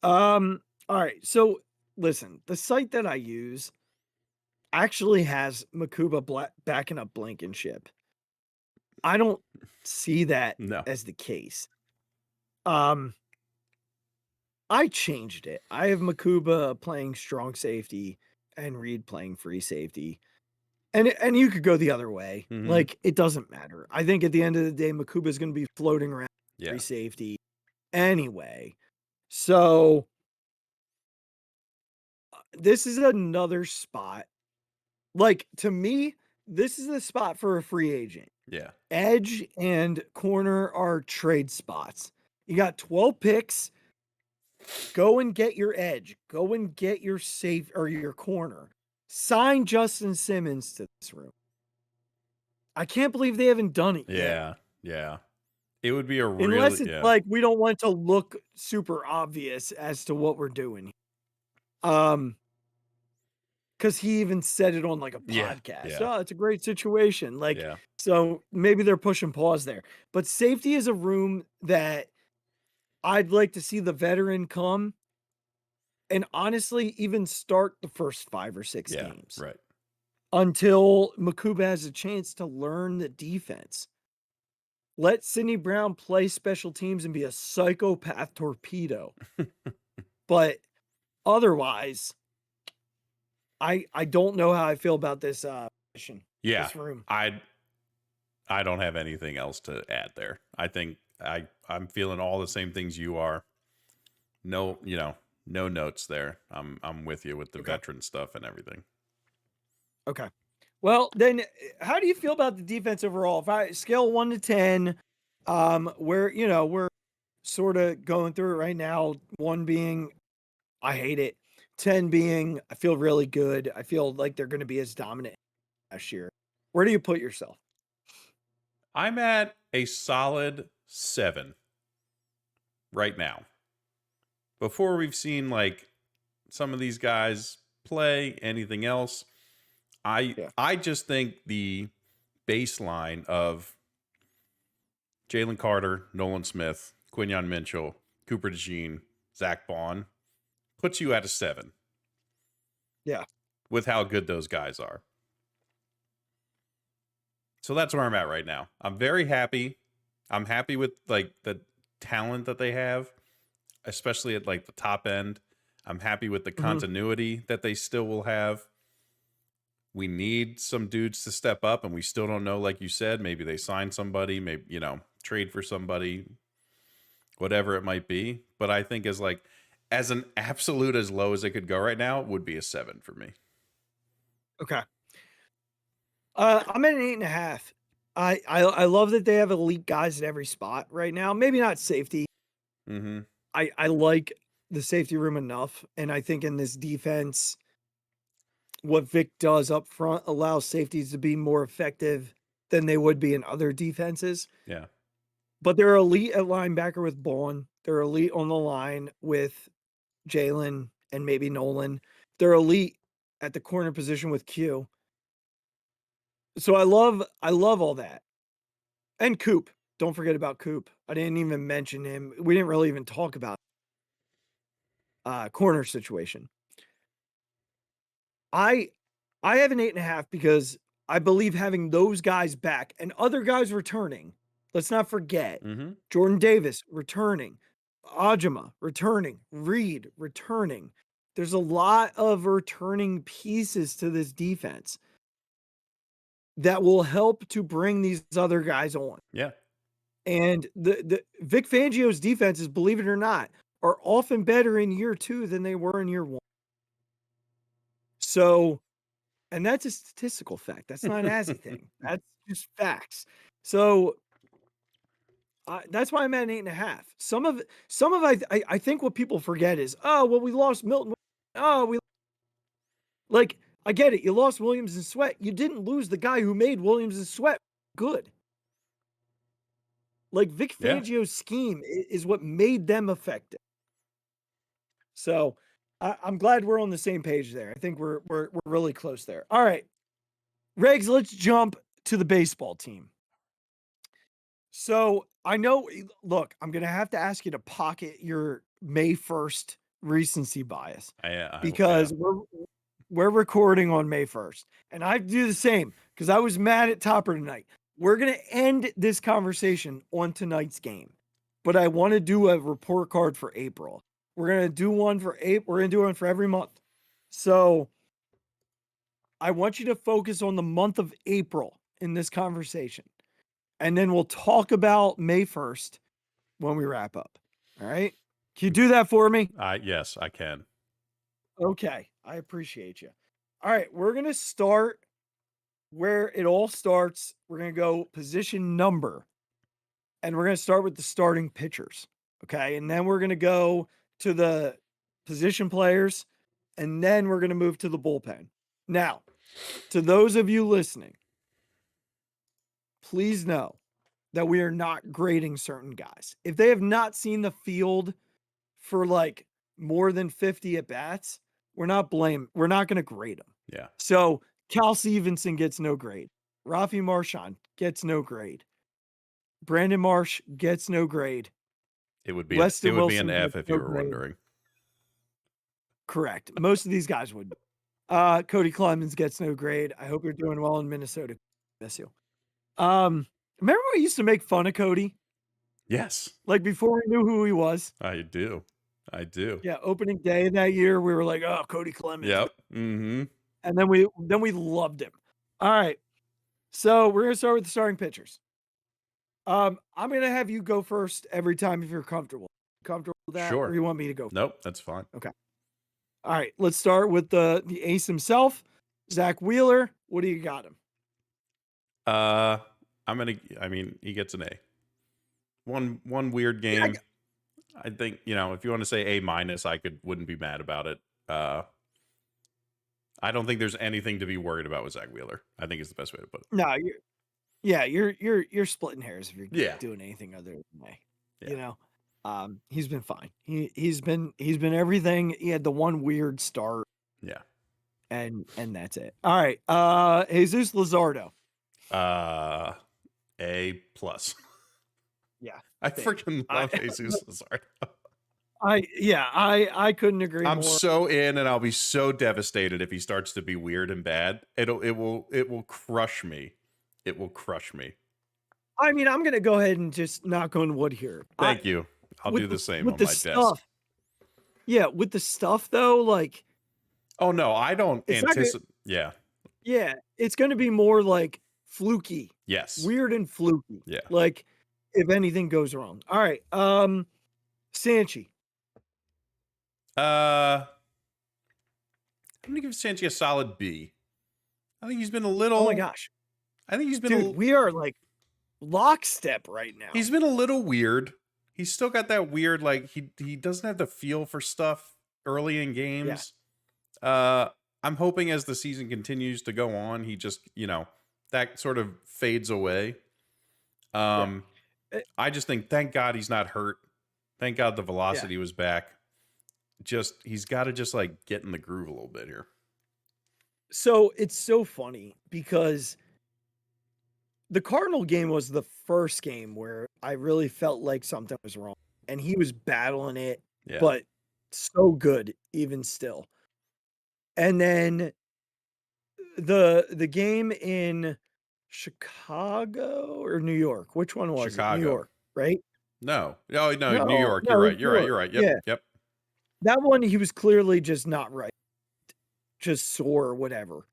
All right. So listen, the site that I use actually has Makuba backing up Blankenship. I don't see that as the case. I changed it. I have Makuba playing strong safety and Reed playing free safety. And you could go the other way. Like, it doesn't matter. I think at the end of the day, Makuba is going to be floating around free safety anyway. So this is another spot. Like, to me, this is a spot for a free agent. Yeah. Edge and corner are trade spots. You got 12 picks. Go and get your edge. Go and get your safe or your corner. Sign Justin Simmons to this room. I can't believe they haven't done it yet. Yeah. It would be a Unless really it's like we don't want to look super obvious as to what we're doing. Because he even said it on like a podcast. Yeah. Oh, it's a great situation. Like, Yeah. so maybe they're pushing pause there. But safety is a room that I'd like to see the veteran come and honestly even start the first 5 or 6 games. Right. Until Makuba has a chance to learn the defense. Let Sidney Brown play special teams and be a psychopath torpedo. But otherwise, I don't know how I feel about this mission. Yeah. This room. I don't have anything else to add there. I think I'm feeling all the same things you are. No, no notes there. I'm with you with the veteran stuff and everything. Okay. Well, then how do you feel about the defense overall? If I scale 1 to 10, we're sort of going through it right now. 1 being I hate it. 10 being I feel really good. I feel like they're going to be as dominant last year. Where do you put yourself? I'm at a solid 7 right now. Before we've seen like some of these guys play anything else, I just think the baseline of Jalen Carter, Nolan Smith, Quinyon Mitchell, Cooper DeJean, Zach Bond puts you at a 7. Yeah. With how good those guys are. So that's where I'm at right now. I'm very happy. I'm happy with like the talent that they have, especially at like the top end. I'm happy with the continuity that they still will have. We need some dudes to step up, and we still don't know, like you said, maybe they sign somebody, maybe, trade for somebody, whatever it might be. But I think as an absolute as low as it could go right now would be a 7 for me. Okay. I'm at an 8.5. I love that they have elite guys at every spot right now. Maybe not safety. I like the safety room enough, and I think in this defense, what Vic does up front allows safeties to be more effective than they would be in other defenses. Yeah. But they're elite at linebacker with Bourne. They're elite on the line with Jalen and maybe Nolan. They're elite at the corner position with Q. So I love all that. And Coop. Don't forget about Coop. I didn't even mention him. We didn't really even talk about corner situation. I have an 8.5 because I believe having those guys back and other guys returning. Let's not forget Jordan Davis returning, Ajima returning, Reed returning. There's a lot of returning pieces to this defense that will help to bring these other guys on. Yeah. And the Vic Fangio's defenses, believe it or not, are often better in year 2 than they were in year 1. So, and that's a statistical fact. That's not an Azzy thing. That's just facts. So that's why I'm at an 8.5. Some of I think what people forget is, oh, well, we lost Milton. Oh, like, I get it. You lost Williams and Sweat. You didn't lose the guy who made Williams and Sweat good. Like, Vic Fangio's scheme is what made them effective. So I'm glad we're on the same page there. I think we're really close there. All right, Regz, let's jump to the baseball team. So I know, look, I'm going to have to ask you to pocket your May 1st recency bias because we're recording on May 1st, and I do the same because I was mad at Topper tonight. We're going to end this conversation on tonight's game, but I want to do a report card for April. We're going to do one for We're going to do one for every month. So I want you to focus on the month of April in this conversation. And then we'll talk about May 1st when we wrap up. All right. Can you do that for me? Yes, I can. Okay. I appreciate you. All right. We're going to start where it all starts. We're going to go position number. And we're going to start with the starting pitchers. Okay. And then we're going to go to the position players. And then we're going to move to the bullpen. Now, to those of you listening, please know that we are not grading certain guys. If they have not seen the field for like more than 50 at bats, we're not going to grade them. Yeah. So Cal Stevenson gets no grade. Rafi Marchand gets no grade. Brandon Marsh gets no grade. It would be Wilson an F gets if you no were grade. wondering. Correct. Most of these guys would. Cody Clemens gets no grade. I hope you're doing well in Minnesota. Miss you. Remember when we used to make fun of Cody? Yes. Like before we knew who he was? I do. Yeah, opening day that year, we were like, oh, Cody Clemens. Yep. Mm-hmm. And then we loved him. All right. So we're gonna start with the starting pitchers. I'm gonna have you go first every time if you're comfortable. Comfortable with that? Sure. Or you want me to go first? Nope, that's fine. Okay. All right, let's start with the ace himself, Zach Wheeler. What do you got him? He gets an A. One weird game. I think, if you want to say A-, wouldn't be mad about it. I don't think there's anything to be worried about with Zach Wheeler. I think it's the best way to put it. No, you're splitting hairs if you're doing anything other than A. Yeah. He's been fine. He's been everything. He had the one weird start. Yeah. And that's it. All right. Jesus Luzardo. A+. Yeah. I freaking love Jesus Luzardo. I couldn't agree more. I'm so in, and I'll be so devastated if he starts to be weird and bad. It will crush me. It will crush me. I mean, I'm gonna go ahead and just knock on wood here. Thank you. I'll do the same on my desk. Yeah, with the stuff though, like. Oh no, I don't anticipate. Yeah. Yeah, it's gonna be more like fluky. Yes. Weird and fluky. Yeah. Like if anything goes wrong. All right. Sanchi. I'm gonna give Sanchi a solid B. I think he's been a little. Oh my gosh. I think he's been. We are like lockstep right now. He's been a little weird. He's still got that weird, like he doesn't have the feel for stuff early in games. Yeah. I'm hoping as the season continues to go on, he just that sort of fades away. I just think, thank God he's not hurt. Thank God the velocity was back. He's got to just like get in the groove a little bit here. So it's so funny because the Cardinal game was the first game where I really felt like something was wrong, and he was battling it, but so good even still. And then the game in Chicago or New York, which one was it? New York, right? No, New York. You're right. You're right. Yep. That one, he was clearly just not right, just sore or whatever.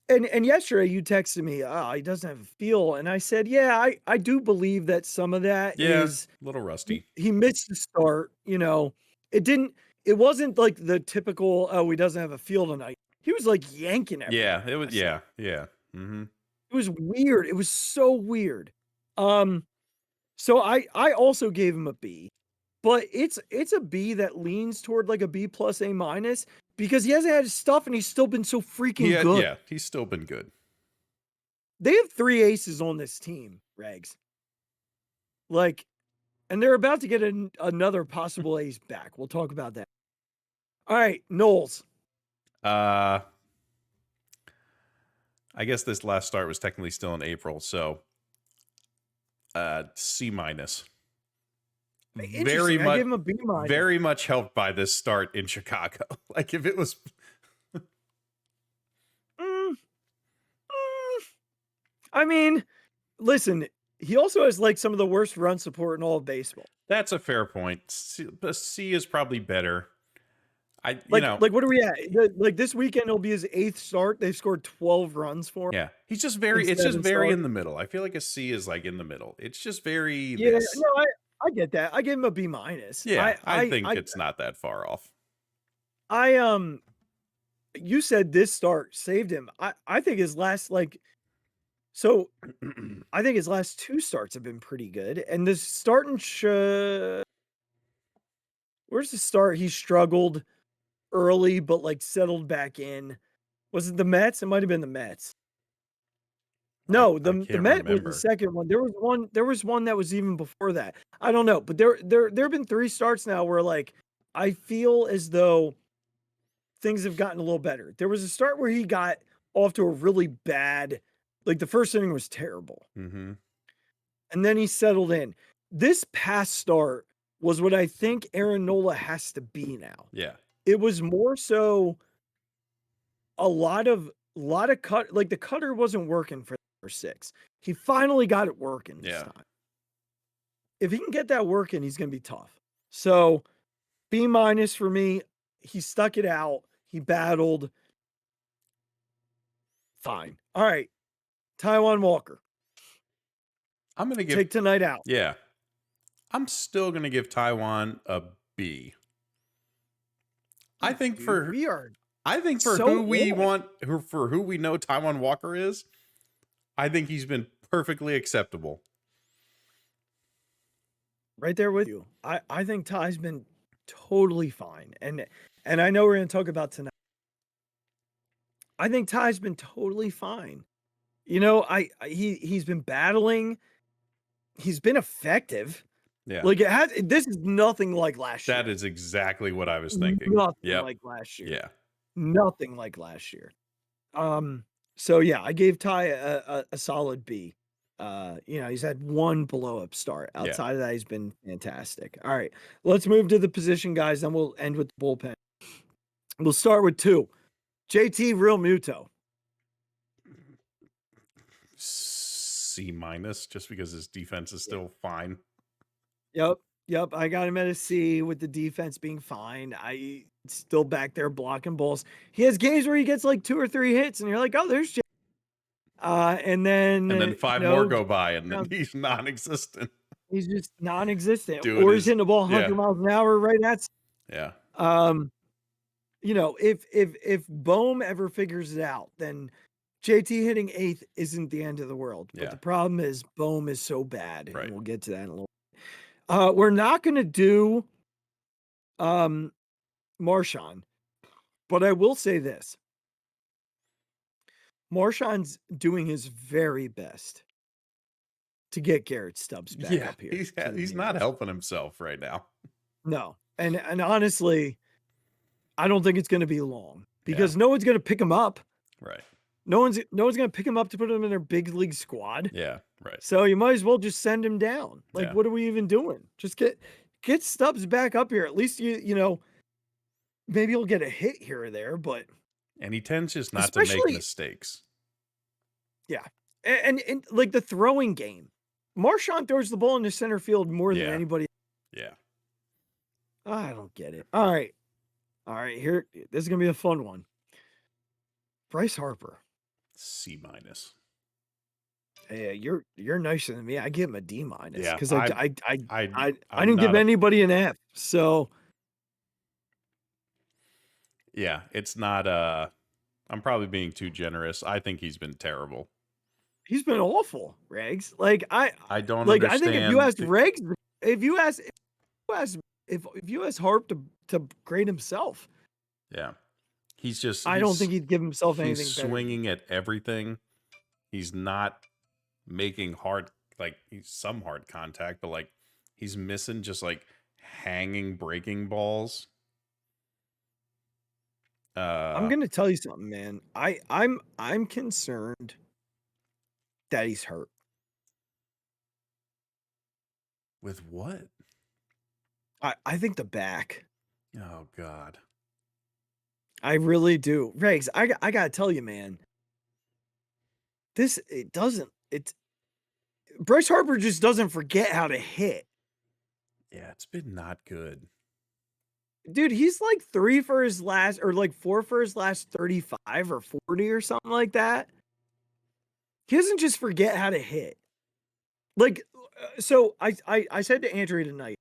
And yesterday you texted me, he doesn't have a feel. And I said, yeah, I do believe that some of that is a little rusty. He missed the start, it wasn't like the typical, he doesn't have a feel tonight. He was like yanking everything. Yeah, it was, yeah. Mm-hmm. It was weird. It was so weird. So I also gave him a B. But it's a B that leans toward like a B+, A- because he hasn't had his stuff and he's still been so freaking good. Yeah, he's still been good. They have 3 aces on this team, Regz. Like, and they're about to get another possible ace back. We'll talk about that. All right, Knowles. I guess this last start was technically still in April, so C-. Very much, I give him a B-. Very much helped by this start in Chicago. Like if it was, I mean, listen, he also has like some of the worst run support in all of baseball. That's a fair point. C is probably better. Like what are we at? Like this weekend it'll be his 8th start. They've scored 12 runs for him. Yeah, he's just in it's just 7 very in starts. the middle. I feel like a C is like in the middle. It's just very Yeah, this. no, I get that. I give him a B minus. Yeah, I think it's not that far off. You said this start saved him. I think his last so I think his last 2 starts have been pretty good. And this starting where's the start? He struggled early, but like settled back in. Was it the Mets? It might have been the Mets. No, the Met was the second one. There was one that was even before that. I don't know, but there have been 3 starts now where like I feel as though things have gotten a little better. There was a start where he got off to a really bad, like the first inning was terrible. Mm-hmm. And then he settled in. This past start was what I think Aaron Nola has to be now. Yeah. It was more so a lot of cut, like the cutter wasn't working for 6. He finally got it working this time. If he can get that working, he's going to be tough. So B minus for me. He stuck it out. He battled. Fine. All right. Taijuan Walker. I'm going to give take tonight out. Yeah. I'm still going to give Taijuan a B. I think for who we want, for who we know Taijuan Walker is, I think he's been perfectly acceptable. Right there with you. I think Ty's been totally fine. And I know we're going to talk about tonight. I think Ty's been totally fine. You know, he's been battling. He's been effective. Yeah. Like this is nothing like last year. That is exactly what I was thinking. Nothing like last year. Yeah. Nothing like last year. So yeah, I gave Ty a solid B. You know, he's had 1 blow up start. Outside of that, he's been fantastic. All right, let's move to the position guys, then we'll end with the bullpen. We'll start with 2. JT Real Muto. C minus, just because his defense is still fine. Yep. I got him at a C with the defense being fine. I still back there blocking balls. He has games where he gets like 2 or 3 hits, and you're like, oh, there's JT. And then 5 more go by, and then he's non-existent. He's just non-existent. Or he's hitting the ball 100 miles an hour right at. Yeah. You know, if Bohm ever figures it out, then JT hitting 8th isn't the end of the world. But the problem is Bohm is so bad. And we'll get to that in a little bit. We're not going to do Marchand, but I will say this. Marchand's doing his very best to get Garrett Stubbs back up here. He's not helping himself right now. No. And honestly, I don't think it's going to be long because no one's going to pick him up. Right. No one's going to pick him up to put him in their big league squad. Yeah, right. So you might as well just send him down. Like, what are we even doing? Just get Stubbs back up here. At least you know, maybe he'll get a hit here or there, but and he tends just not to make mistakes. Yeah. And like the throwing game. Marchand throws the ball into center field more than anybody. Yeah. I don't get it. All right. Here, this is going to be a fun one. Bryce Harper. C minus. Hey, you're nicer than me. I give him a D minus because I didn't give anybody an F. So yeah, it's not. I'm probably being too generous. I think he's been terrible. He's been awful, Regz. Like I don't like. understand. I think if you ask Regz, if you ask Harp to grade himself, he's just. I don't think he'd give himself anything. He's swinging at everything. He's not making some hard contact, but like he's missing just like hanging breaking balls. I'm gonna tell you something, man. I'm concerned that he's hurt. With what? I think the back. Oh God. I really do. Regz, I gotta tell you, man. Bryce Harper just doesn't forget how to hit. Yeah, it's been not good. Dude, he's like 3 for his last, or like 4 for his last 35 or 40 or something like that. He doesn't just forget how to hit. Like, so I said to Andrea tonight,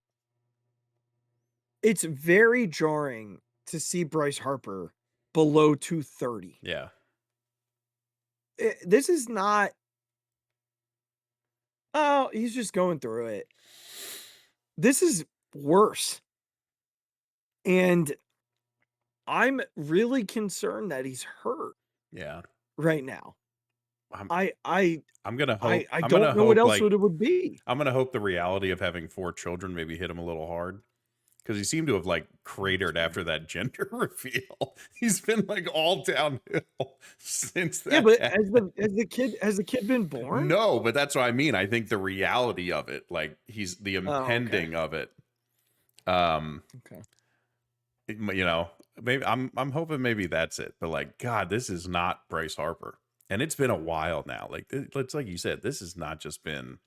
it's very jarring to see Bryce Harper below 230. Yeah. This is not, oh, he's just going through it. This is worse. And I'm really concerned that he's hurt Yeah. right now. I'm gonna hope. I I'm don't gonna know what hope, else like, it would be. I'm gonna hope the reality of having 4 children maybe hit him a little hard, because he seemed to have like cratered after that gender reveal. He's been like all downhill since that. Yeah, but happened. has the kid been born? No, but that's what I mean. I think the reality of it, like he's the Oh, okay. impending of it. Okay. You know, maybe I'm hoping maybe that's it. But like, God, this is not Bryce Harper, and it's been a while now. Like, it's like you said, this has not just been,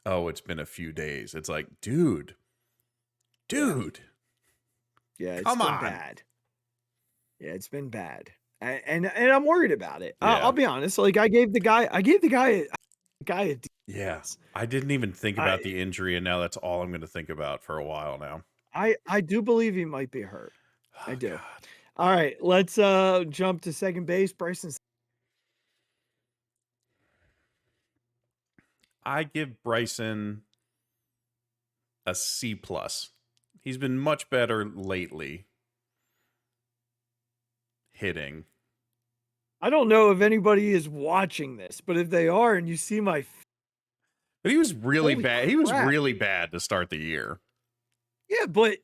oh, it's been a few days. It's like, dude, Yeah, it's come been on. bad. Yeah, it's been bad, and I'm worried about it. Yeah. I'll be honest. Like, I gave the guy a D. Yeah, I didn't even think about the injury, and now that's all I'm going to think about for a while now. I do believe he might be hurt. Oh, I do. God. All right, let's jump to second base. Bryson. I give Bryson a C+. He's been much better lately hitting. I don't know if anybody is watching this, but if they are and you see my, But he was really Holy bad. He was crap. really bad to start the year. yeah, but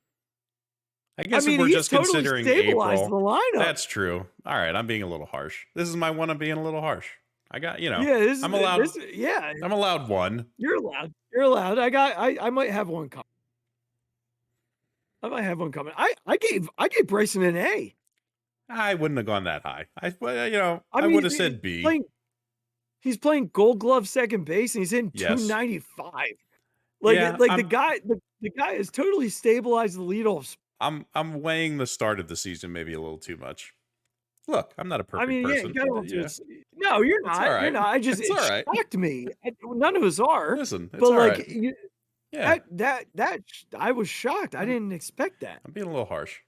I guess if we're he's just totally considering stabilized April, the lineup. that's true. All right, I'm being a little harsh. This is my one of being a little harsh. I got, you know, Yeah, I'm allowed. yeah, I'm allowed one. you're allowed. You're allowed. I might have one coming. I gave Bryson an A. I wouldn't have gone that high. I mean, would have said B. He's playing Gold Glove second base, and he's hitting Yes. 295. Like, Yeah, the guy has totally stabilized the leadoff. I'm weighing the start of the season maybe a little too much. Look, I'm not a perfect person. No, you're not. all right. You're not. It It's all right. shocked me. None of us are. Listen, it's but all like, right. Yeah, that I was shocked. I didn't expect that. I'm being a little harsh.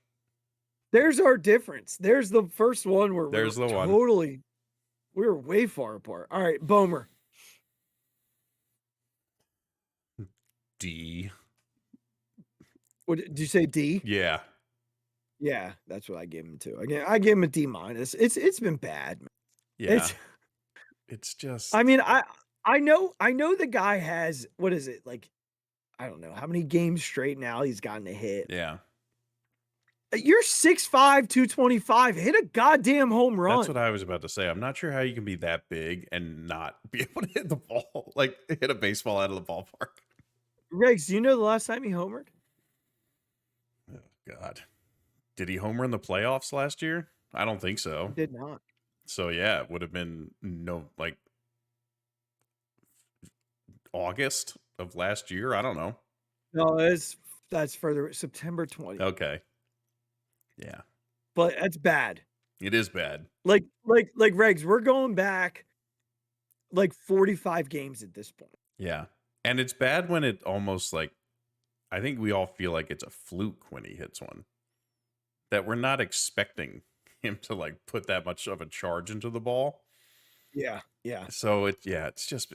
There's our difference. There's the first one where There's the one. we were way far apart. All right, Bomer. D. What did you say? D? Yeah. Yeah, that's what I gave him too. Again, I gave him a D minus. It's been bad, man. Yeah. It's just. I mean, I know the guy has, what is it, like, I don't know how many games straight now he's gotten a hit. Yeah. You're 6'5", 225. Hit a goddamn home run. That's what I was about to say. I'm not sure how you can be that big and not be able to hit the ball, like hit a baseball out of the ballpark. Regz, do you know the last time he homered? Oh, God. Did he homer in the playoffs last year? I don't think so. He did not. So, yeah, it would have been like August of last year. I don't know. No, that's further, September 20th. Okay. Yeah. But that's bad. It is bad. Like Regz, we're going back like 45 games at this point. Yeah. And it's bad when it almost like, I think we all feel like it's a fluke when he hits one. That we're not expecting him to like put that much of a charge into the ball. Yeah, yeah. So it's just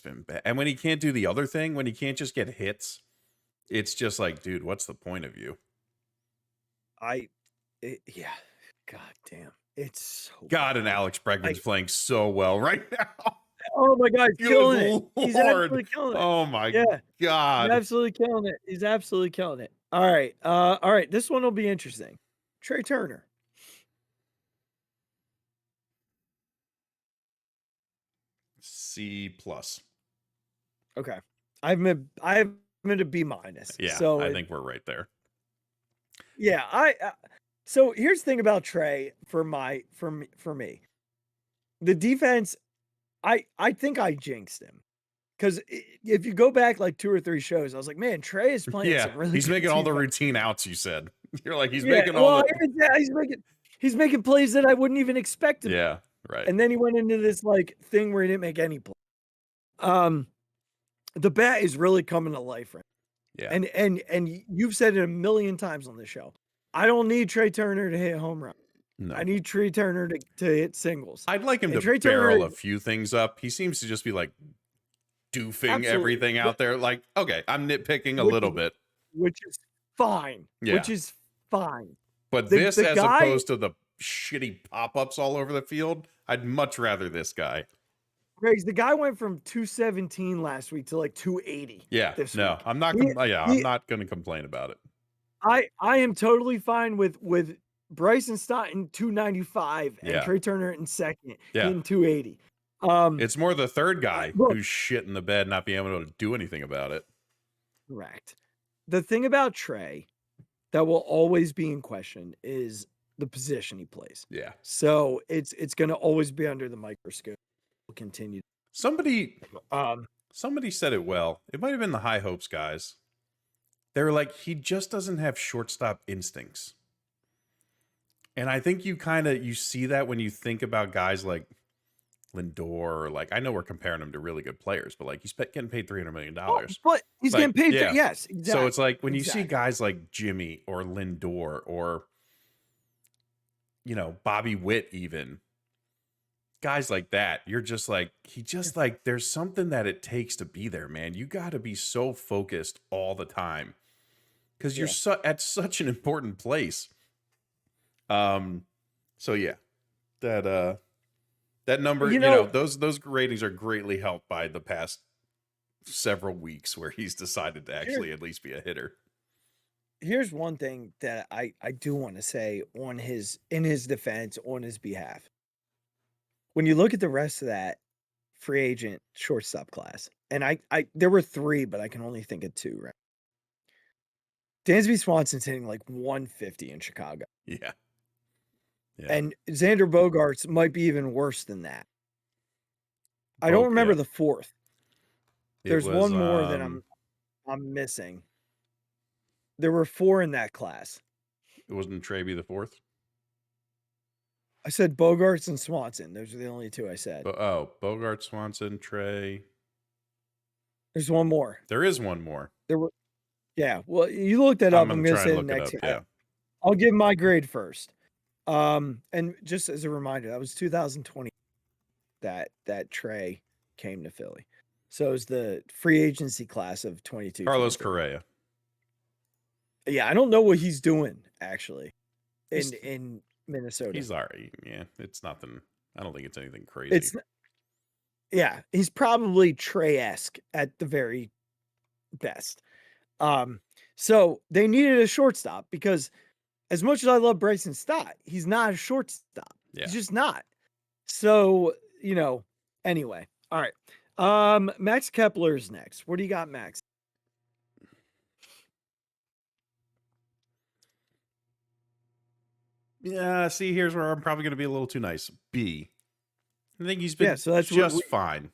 been bad. And when he can't do the other thing, when he can't just get hits, it's just like, dude, what's the point of you? Yeah. God damn. It's so God, bad. and Alex Bregman's playing so well right now. Oh my God, he's killing it. Lord. He's absolutely killing it. Oh my Yeah. God. He's absolutely killing it. He's absolutely killing it. All right. This one will be interesting. Trey Turner. C+. Okay. I've been a B minus. Yeah, so I think we're right there. Yeah, so here's the thing about Trey for me. The defense, I think I jinxed him. because if you go back like 2 or 3 shows, I was like, man, Trey is playing Yeah, some really he's good making all the defense. routine outs. You said you're like he's Yeah, making all well, the. yeah, he's making plays that I wouldn't even expect him. Yeah, right. And then he went into this like thing where he didn't make any play. The bat is really coming to life right Yeah, and you've said it a million times on the show. I don't need Trey Turner to hit a home run. no. I need Trey Turner to hit singles. I'd like him And to Trey Turner barrel a few things up. He seems to just be like doofing Absolutely. everything out there. Like, okay, I'm nitpicking a Which little is- bit, which is fine. Yeah. Which is fine. but the this, as guy- opposed to the shitty pop-ups all over the field, I'd much rather this guy. Riggs, the guy went from 217 last week to like 280. Yeah, this no, week. I'm not. I'm not going to complain about it. I am totally fine with Bryson Stott in 295 and Yeah. Trey Turner in second Yeah. in 280. It's more the third guy look- who's shit in the bed, not being able to do anything about it. Correct. The thing about Trey that will always be in question is the position he plays. Yeah. So it's going to always be under the microscope. We'll continue. Somebody Um, said it well. It might have been the High Hopes guys. They were like, he just doesn't have shortstop instincts. And I think you see that when you think about guys like Lindor, or like, I know we're comparing him to really good players, but like he's getting paid $300 million. but he's Like, getting paid. yeah. Yes, exactly. So it's like when you see Exactly. guys like Jimmy or Lindor or, Bobby Witt, even guys like that, you're just like, there's something that it takes to be there, man. You got to be so focused all the time because you're at such an important place. So yeah, that number, those ratings are greatly helped by the past several weeks where he's decided to actually at least be a hitter. Here's one thing that I do want to say in his defense, on his behalf. When you look at the rest of that free agent shortstop class, and I there were 3, but I can only think of 2, right? Dansby Swanson's hitting like 150 in Chicago. Yeah. And Xander Bogaerts might be even worse than that. I don't remember the 4th. There's one more that I'm missing. There were 4 in that class. It wasn't Traby the 4th. I said Bogaerts and Swanson. Those are the only 2 I said. Bogart, Swanson, Trey. There's one more. There is one more. There were. Yeah. Well, you looked that up. I'm going to say look next. it up. Yeah. I'll give my grade first. And just as a reminder, that was 2020 that Trey came to Philly. So it was the free agency class of 22. Carlos Correa. Yeah, I don't know what he's doing actually in Minnesota. He's all right. Yeah, it's nothing. I don't think it's anything crazy. He's probably Trey-esque at the very best. So they needed a shortstop because as much as I love Bryson Stott, he's not a shortstop. Yeah. He's just not. So, anyway. All right. Max Kepler's next. What do you got, Max? Yeah, see, here's where I'm probably going to be a little too nice. B. I think he's been so that's just fine.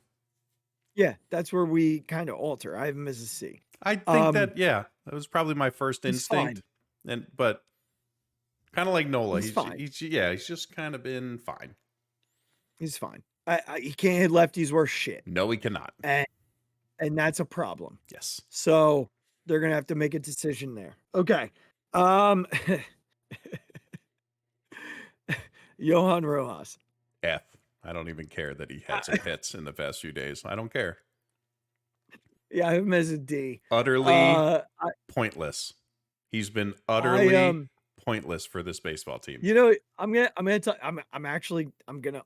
Yeah, that's where we kind of alter. I have him as a C. I think that was probably my first instinct. But kind of like Nola. He's fine. He's just kind of been fine. He's fine. He can't hit lefties worth shit. No, he cannot. And that's a problem. Yes. So they're going to have to make a decision there. Okay. Johan Rojas. F. I don't even care that he had some hits in the past few days. I don't care. Yeah, I have him as a D. Utterly pointless. He's been utterly pointless for this baseball team. I'm gonna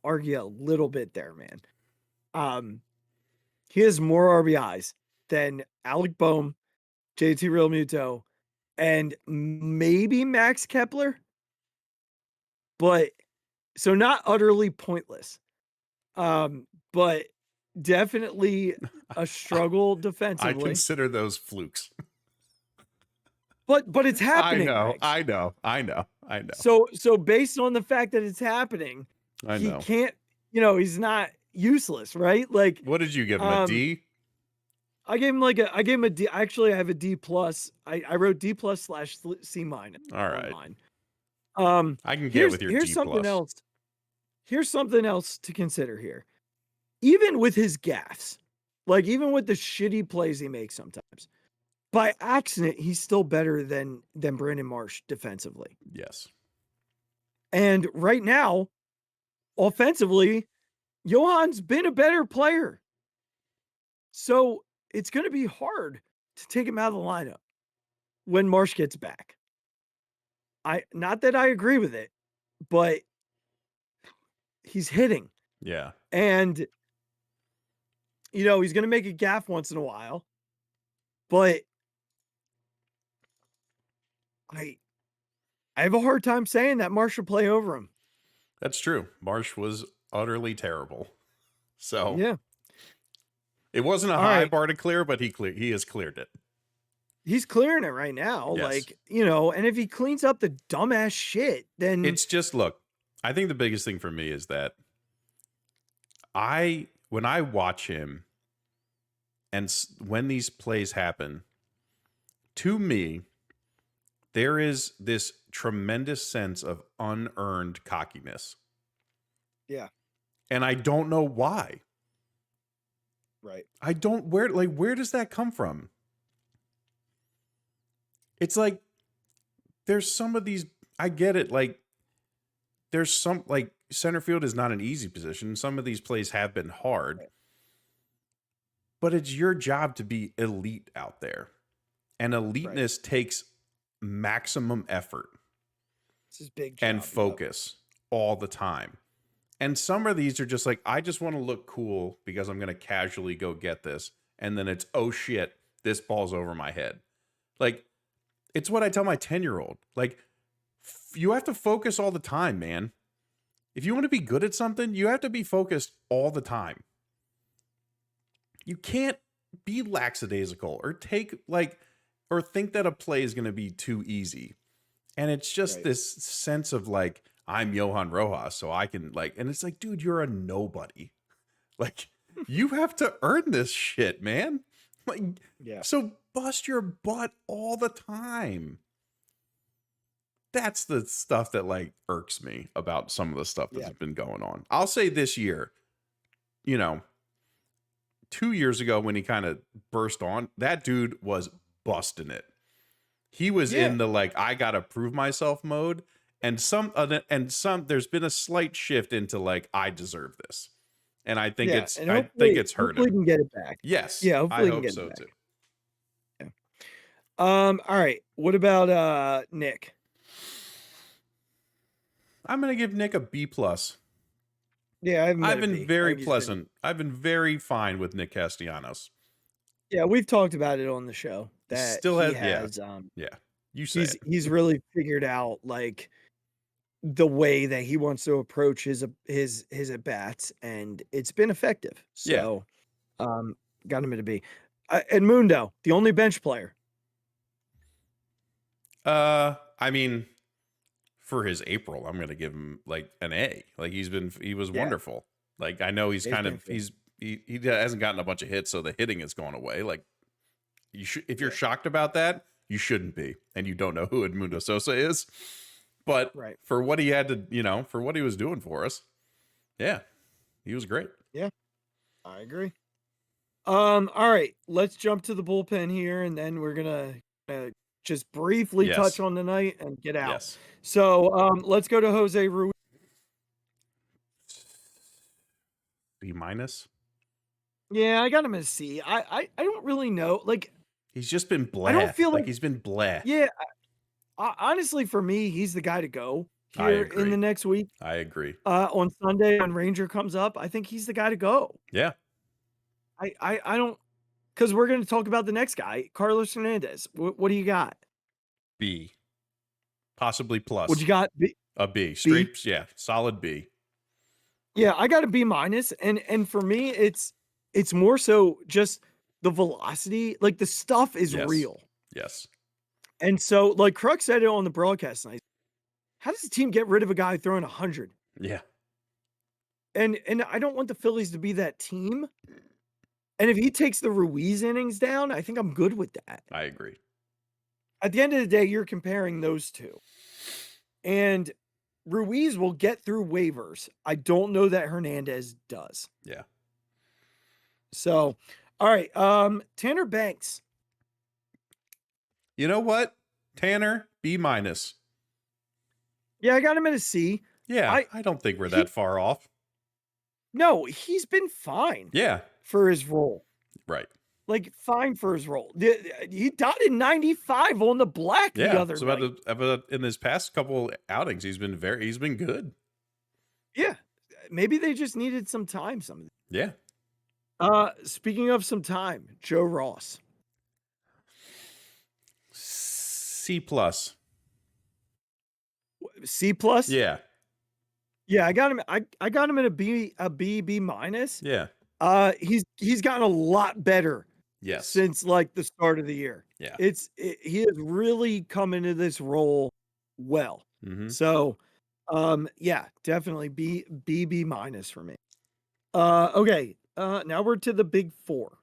argue a little bit there, man. He has more RBIs than Alec Boehm, JT Realmuto, and maybe Max Kepler. But so not utterly pointless. But definitely a struggle defensively. I consider those flukes. But it's happening. I know. So based on the fact that it's happening, he can't, he's not useless, right? Like, what did you give him, a D? I gave him a D. Actually, I have a D plus. I wrote D plus / C minus All on right. mine. I can get with your here's D something plus. else. Here's something else to consider here. Even with his gaffes, like even with the shitty plays he makes sometimes, by accident, he's still better than Brandon Marsh defensively. Yes. And right now, offensively, Johan's been a better player. So it's going to be hard to take him out of the lineup when Marsh gets back. Not that I agree with it, but he's hitting. Yeah. And he's going to make a gaff once in a while. But I have a hard time saying that Marsh will play over him. That's true. Marsh was utterly terrible. So yeah, it wasn't a high bar to clear, but he has cleared it. He's clearing it right now. Yes. Like, and if he cleans up the dumbass shit, then it's just, look, I think the biggest thing for me is that when I watch him and when these plays happen, to me, there is this tremendous sense of unearned cockiness. Yeah. And I don't know why. Right. Where does that come from? It's like, there's some of these, I get it. Like, there's some, like, center field is not an easy position. Some of these plays have been hard. Right. But it's your job to be elite out there. And eliteness takes maximum effort. This is big job, and focus all the time. And some of these are just like, I just want to look cool because I'm going to casually go get this. And then it's, oh shit, this ball's over my head. Like, it's what I tell my 10-year-old. Like, you have to focus all the time, man. If you want to be good at something, you have to be focused all the time. You can't be lackadaisical or or think that a play is going to be too easy. And it's just this sense of like, I'm Johan Rojas, so I can and it's like, dude, you're a nobody. Like, you have to earn this shit, man. Like, so bust your butt all the time. That's the stuff that irks me about some of the stuff that's been going on. I'll say this year, 2 years ago when he kind of burst on, that dude was busting it. He was in the I gotta prove myself mode, and there's been a slight shift into I deserve this, and I think it's hurt hopefully him. We can get it back. Yes, yeah, hopefully I hope we can get so it back. too. Yeah. All right. What about Nick? I'm gonna give Nick a B plus. Yeah, I've been very pleasant. I've been very fine with Nick Castellanos. Yeah, we've talked about it on the show. That still has, yeah. You say he's really figured out the way that he wants to approach his at bats, and it's been effective. So, got him at a B. Edmundo, the only bench player. I mean, for his April, I'm gonna give him an A. He was wonderful. I know he hasn't gotten a bunch of hits, so the hitting has gone away. If you're shocked about that, you shouldn't be, and you don't know who Edmundo Sosa is. But for what he had to, for what he was doing for us, he was great. Yeah, I agree. All right, let's jump to the bullpen here, and then we're gonna just briefly touch on the night and get out. Yes. So let's go to Jose Ruiz. B minus. Yeah, I got him as a C. I don't really know. He's just been blah. I don't feel like he's been blah. Yeah, honestly, for me, he's the guy to go here in the next week. I agree. On Sunday when Ranger comes up, I think he's the guy to go. Yeah. I don't, because we're going to talk about the next guy, Carlos Hernandez. What do you got? B. Possibly plus. What you got? A B. Straight, solid B. Yeah, I got a B minus, and for me, it's more so just the velocity. The stuff is real. Yes. And so, Kruk said it on the broadcast tonight. How does the team get rid of a guy throwing 100? Yeah. And I don't want the Phillies to be that team, And if he takes the Ruiz innings down, I think I'm good with that. I agree. At the end of the day, you're comparing those two. And Ruiz will get through waivers. I don't know that Hernandez does. Yeah. So, all right. Tanner Banks. You know what? Tanner, B-. Yeah, I got him at a C. Yeah, I don't think we're that far off. No, he's been fine. Yeah. For his role. Right. Like, fine for his role. He dotted 95 on the black the other night. About in his past couple outings, he's been good. Yeah. Maybe they just needed some time. Yeah. Speaking of some time, Joe Ross. C+. C plus? Yeah. Yeah, I got him. I got him at a B minus. Yeah. He's gotten a lot better. Yes. Since like the start of the year. Yeah. He has really come into this role well. Mm-hmm. So, yeah, definitely B minus for me. Okay. Now we're to the big four.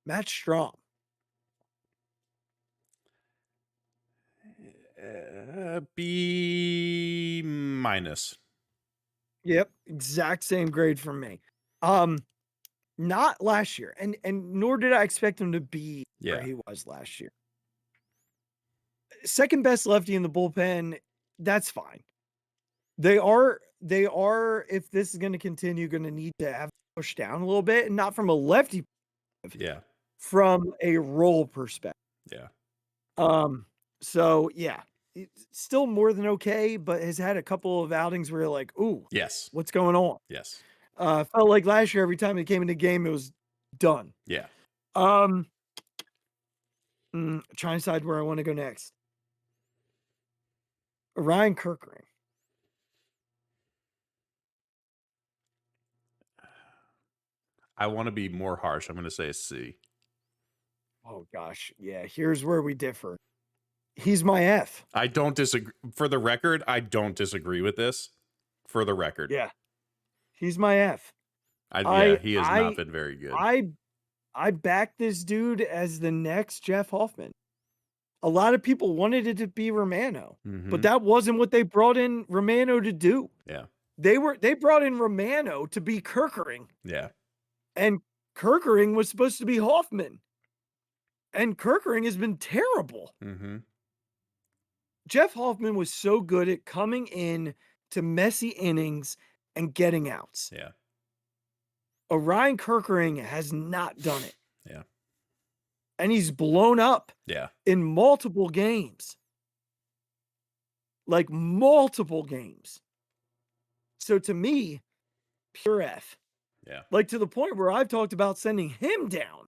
Matt Strahm. B minus. Yep, exact same grade from me. Not last year, and nor did I expect him to be where he was last year. Second best lefty in the bullpen, that's fine. They are, if this is going to continue, going to need to have pushed down a little bit, and not from a lefty, from a role perspective. Yeah. So yeah, it's still more than okay, but has had a couple of outings where you're like, ooh, yes, what's going on? Yes. Felt like last year, every time he came into the game, it was done. Yeah. Trying to decide where I want to go next. Ryan Kerkering. I want to be more harsh. I'm going to say a C. Oh gosh, yeah. Here's where we differ. He's my F. I don't disagree. For the record, I don't disagree with this. For the record, yeah, he's my F. He has not been very good. I back this dude as the next Jeff Hoffman. A lot of people wanted it to be Romano, but that wasn't what they brought in Romano to do. Yeah, they brought in Romano to be Kerkering. Yeah, and Kerkering was supposed to be Hoffman, and Kerkering has been terrible. Jeff Hoffman was so good at coming in to messy innings and getting outs. Yeah. Ryan Kerkering has not done it. Yeah. And he's blown up. Yeah. In multiple games. Like multiple games. So to me, pure F. Yeah. Like to the point where I've talked about sending him down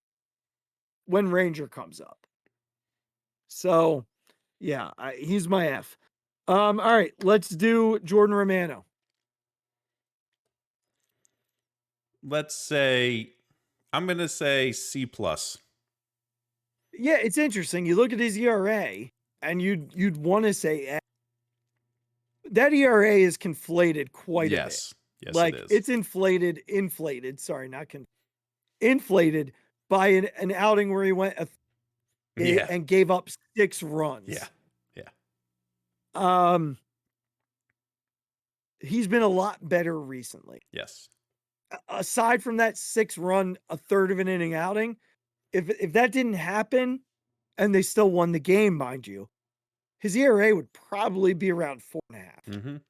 when Ranger comes up. So yeah, he's my F. All right, let's do Jordan Romano. Let's say, I'm going to say C+. Yeah, it's interesting. You look at his ERA, and you'd want to say F. That ERA is conflated quite a bit. Yes, like it is. It's inflated. Sorry, not inflated by an outing where he went and gave up 6 runs. Yeah. He's been a lot better recently. Yes. Aside from that 6-run, a third of an inning outing, if that didn't happen, and they still won the game, mind you, his ERA would probably be around 4.5.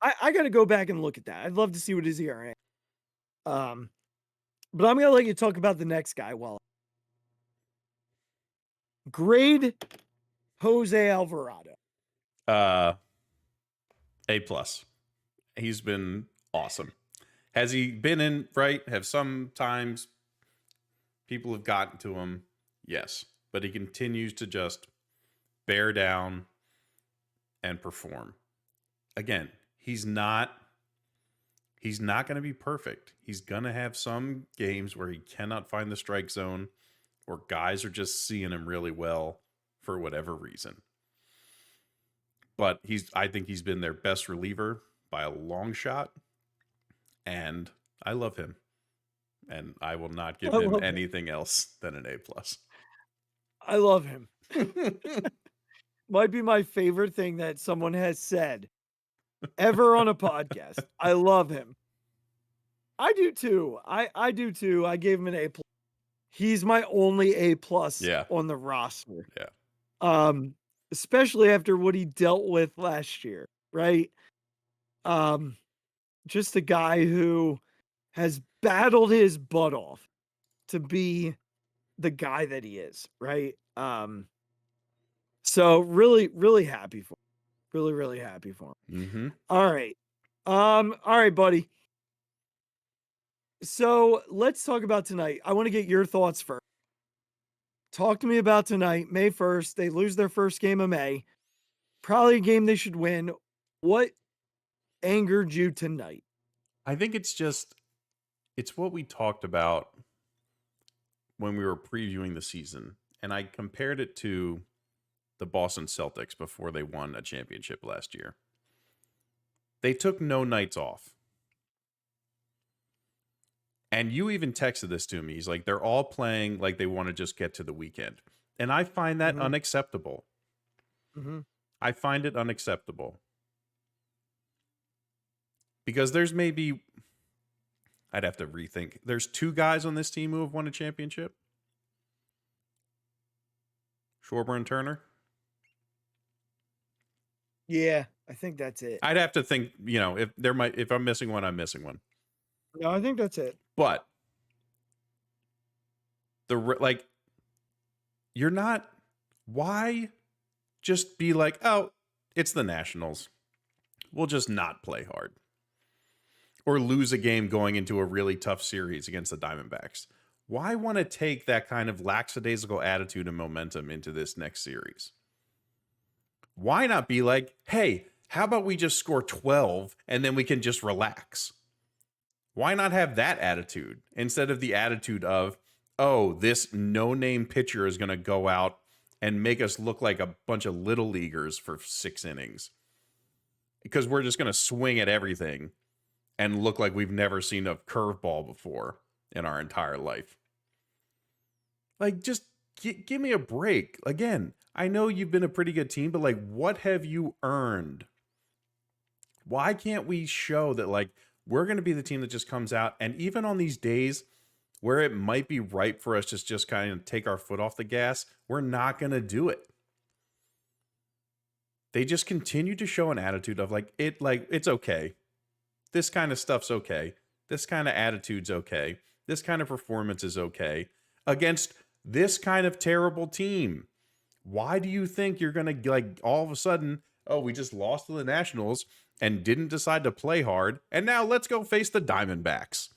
I got to go back and look at that. I'd love to see what his ERA. But I'm gonna let you talk about the next guy. Grade Jose Alvarado. A+. He's been awesome. Has he been in right? Have sometimes people have gotten to him? Yes. But he continues to just bear down and perform. Again, he's not going to be perfect. He's going to have some games where he cannot find the strike zone, or guys are just seeing him really well for whatever reason. But I think he's been their best reliever by a long shot, and I love him. and I will not give I him love him. anything else than an A+. I love him. Might be my favorite thing that someone has said ever on a podcast. I love him. I do too. I do too. I gave him an A+. He's my only A+ Yeah. on the roster. Yeah. Especially after what he dealt with last year, right? Just a guy who has battled his butt off to be the guy that he is, right? So really, really happy for him. Really, really happy for him. Mm-hmm. All right. All right, buddy. So let's talk about tonight. I want to get your thoughts first. Talk to me about tonight, May 1st. They lose their first game of May. Probably a game they should win. What angered you tonight? I think it's what we talked about when we were previewing the season. And I compared it to the Boston Celtics before they won a championship last year. They took no nights off. And you even texted this to me. He's like, they're all playing like they want to just get to the weekend. And I find that unacceptable. Mm-hmm. I find it unacceptable. Because there's maybe, I'd have to rethink. There's 2 guys on this team who have won a championship. Schwarber and Turner. Yeah, I think that's it. I'd have to think, if I'm missing one, I'm missing one. No, I think that's it. But you're not, why just be like, oh, it's the Nationals. We'll just not play hard. Or lose a game going into a really tough series against the Diamondbacks. Why want to take that kind of lackadaisical attitude and momentum into this next series? Why not be like, hey, how about we just score 12 and then we can just relax? Why not have that attitude instead of the attitude of, oh, this no-name pitcher is going to go out and make us look like a bunch of little leaguers for 6 innings? Because we're just going to swing at everything and look like we've never seen a curveball before in our entire life. Like, just give me a break. Again, I know you've been a pretty good team, but like, what have you earned? Why can't we show that, like, we're going to be the team that just comes out, and even on these days where it might be right for us to just kind of take our foot off the gas, we're not going to do it. They just continue to show an attitude of it's okay. This kind of stuff's okay. This kind of attitude's okay. This kind of performance is okay against this kind of terrible team. Why do you think you're going to, all of a sudden, oh, we just lost to the Nationals and didn't decide to play hard, and now let's go face the Diamondbacks,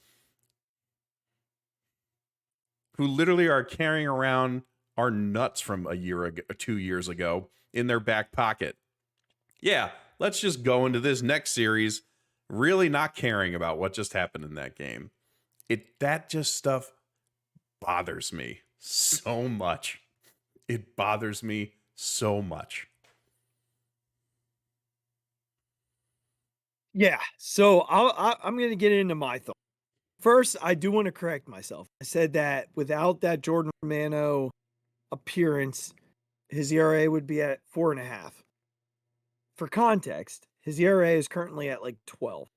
who literally are carrying around our nuts from 2 years ago in their back pocket. Yeah, let's just go into this next series really not caring about what just happened in that game. That just stuff bothers me so much. It bothers me so much. Yeah, so I'm going to get into my thoughts. First, I do want to correct myself. I said that without that Jordan Romano appearance, his ERA would be at 4.5. For context, his ERA is currently at 12.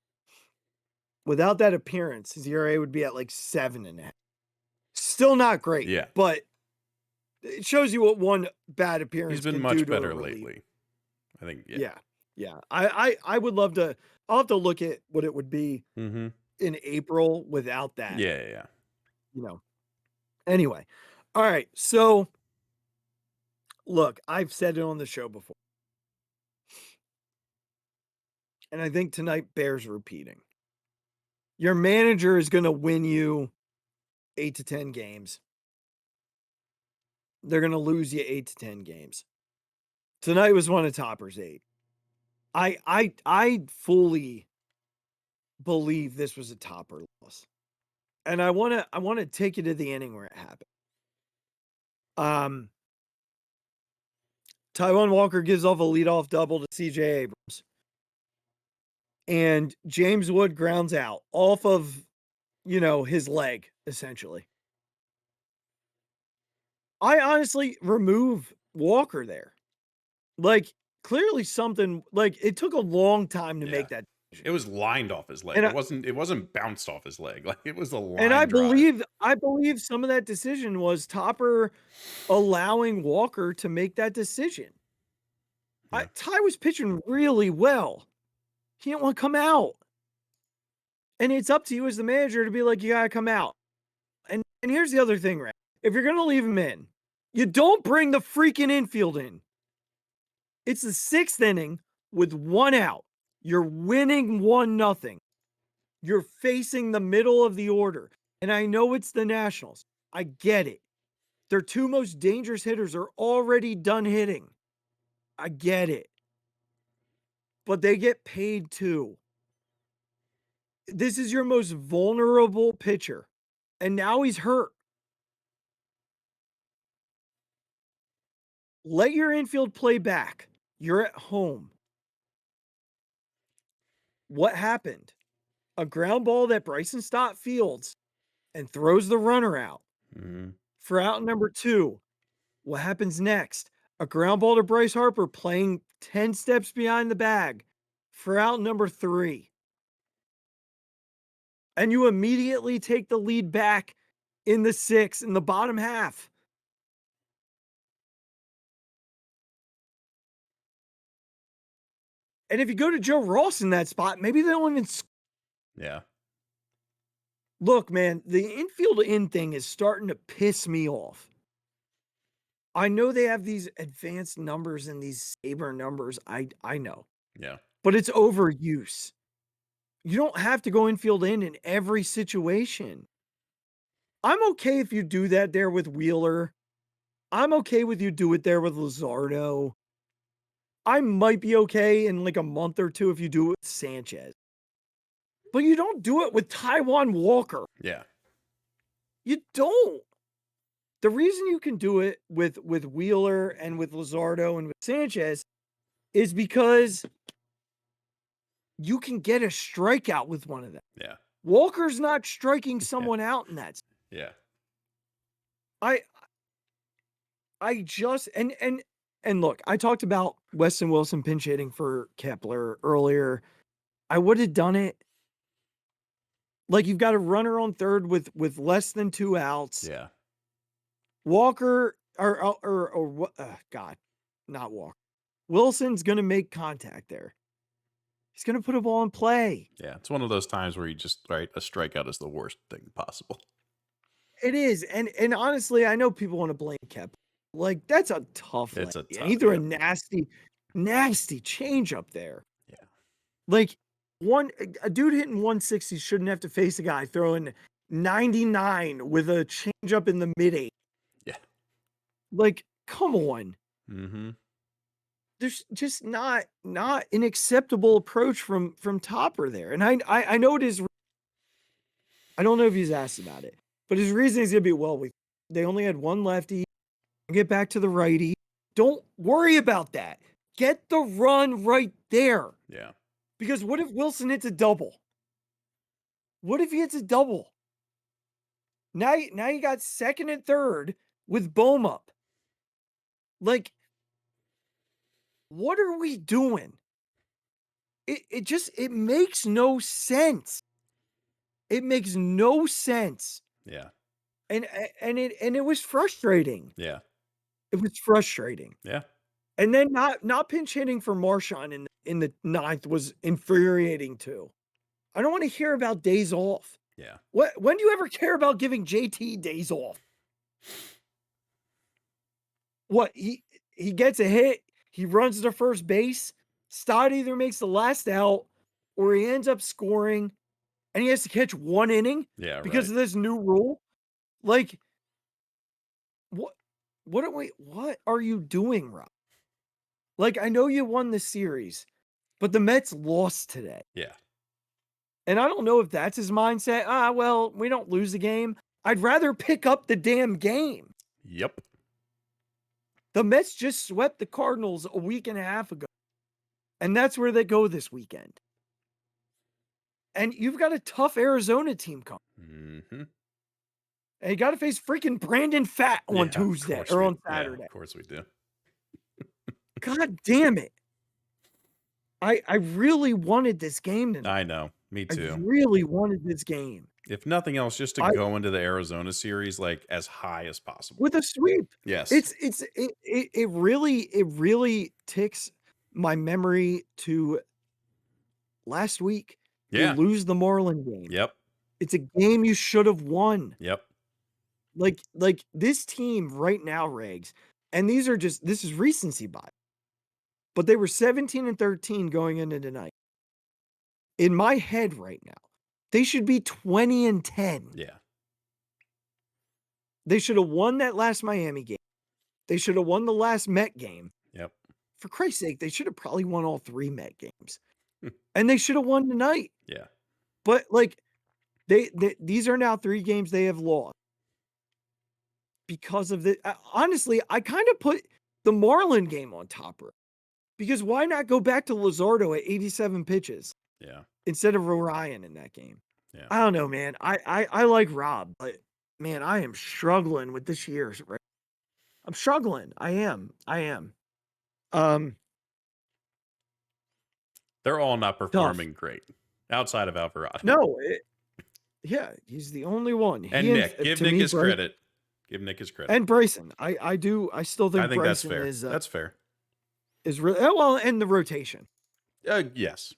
Without that appearance, his ERA would be at 7.5. Still not great, yeah, but it shows you what one bad appearance he's been can much do to better lately. I think, yeah. I would love to. I'll have to look at what it would be in April without that. Yeah. Anyway, all right. So, look, I've said it on the show before, and I think tonight bears repeating. Your manager is going to win you 8 to 10 games. They're going to lose you 8 to 10 games. Tonight was one of Topper's 8. I fully believe this was a Topper loss. And I want to take you to the inning where it happened. Taijuan Walker gives off a leadoff double to CJ Abrams. And James Wood grounds out off of his leg, essentially. I honestly remove Walker there. Like, clearly something like it took a long time to make that decision. It was lined off his leg. And It wasn't bounced off his leg. Like it was a and line drive. I believe some of that decision was Topper allowing Walker to make that decision. Yeah. Ty was pitching really well. He didn't want to come out. And it's up to you as the manager to be like, you gotta come out. And here's the other thing, right? If you're gonna leave him in, you don't bring the freaking infield in. It's the 6th inning with 1 out. You're winning 1-0. You're facing the middle of the order. And I know it's the Nationals. I get it. Their 2 most dangerous hitters are already done hitting. I get it. But they get paid too. This is your most vulnerable pitcher. And now he's hurt. Let your infield play back. You're at home. What happened? A ground ball that Bryson Stott fields and throws the runner out for out number 2. What happens next? A ground ball to Bryce Harper playing 10 steps behind the bag for out number 3. And you immediately take the lead back in the 6th, in the bottom half. And if you go to Joe Ross in that spot, maybe they don't even. Yeah. Look, man, the infield in thing is starting to piss me off. I know they have these advanced numbers and these saber numbers. I know. Yeah. But it's overuse. You don't have to go infield in every situation. I'm okay if you do that there with Wheeler. I'm okay with you do it there with Luzardo. I might be okay in like a month or 2 if you do it with Sanchez. But you don't do it with Taijuan Walker. Yeah. You don't. The reason you can do it with Wheeler and with Luzardo and with Sanchez is because you can get a strikeout with one of them. Yeah. Walker's not striking someone out in that. Yeah. I just and look, I talked about Weston Wilson pinch hitting for Kepler earlier. I would have done it. Like you've got a runner on third with less than 2 outs. Yeah. Walker or God, not Walker. Wilson's gonna make contact there. He's gonna put a ball in play. Yeah. It's one of those times where you just a strikeout is the worst thing possible. It is, and honestly, I know people want to blame Kepler. Like that's a tough. It's a tough. He threw a nasty change up there. Yeah. Like a dude hitting 160 shouldn't have to face a guy throwing 99 with a change up in the mid-8. Yeah. Like, come on. Mm-hmm. There's just not an acceptable approach from Topper there. And I know it is. I don't know if he's asked about it, but his reason is gonna be, they only had 1 lefty. Get back to the righty. Don't worry about that. Get the run right there. Yeah. Because what if Wilson hits a double? What if he hits a double? Now you got second and third with Bohm up. Like, what are we doing? It makes no sense. It makes no sense. Yeah. And it was frustrating. Yeah. It was frustrating. Yeah. And then not pinch hitting for Marchand in the 9th was infuriating too. I don't want to hear about days off. Yeah. When do you ever care about giving JT days off? What he gets a hit, he runs to first base. Stott either makes the last out or he ends up scoring and he has to catch 1 inning because of this new rule. Like, what are you doing, Rob? Like, I know you won the series, but the Mets lost today. Yeah. And I don't know if that's his mindset. Well, we don't lose the game. I'd rather pick up the damn game. Yep. The Mets just swept the Cardinals a week and a half ago. And that's where they go this weekend. And you've got a tough Arizona team coming. Mm-hmm. And you got to face freaking Brandon Fat on Yeah, Tuesday or on yeah, Saturday. of course we do. God damn it. I really wanted this game tonight. I know. Me I too. really wanted this game. If nothing else, just to go into the Arizona series like as high as possible. With a sweep. Yes. It really ticks my memory to last week. You Yeah. lose the Marlin game. Yep. It's a game you should have won. Yep. Like this team right now, Regs, and this is recency bias. But they were 17-13 going into tonight. In my head right now, they should be 20-10. Yeah. They should have won that last Miami game. They should have won the last Met game. Yep. For Christ's sake, they should have probably won all 3 Met games. And they should have won tonight. Yeah. But like these are now 3 games they have lost. Because of the honestly, I kind of put the Marlin game on top row. Because why not go back to Luzardo at 87 pitches? Yeah. Instead of Ryan in that game. Yeah. I don't know, man. I like Rob, but man, I am struggling with this year's. Right? I'm struggling. I am. They're all not performing great outside of Alvarado. No. Yeah, he's the only one. And Nick. Give Nick his credit. Give Nick his credit. And Bryson. I still think Bryson that's fair. is that's fair. Is really well, and the rotation. Yes.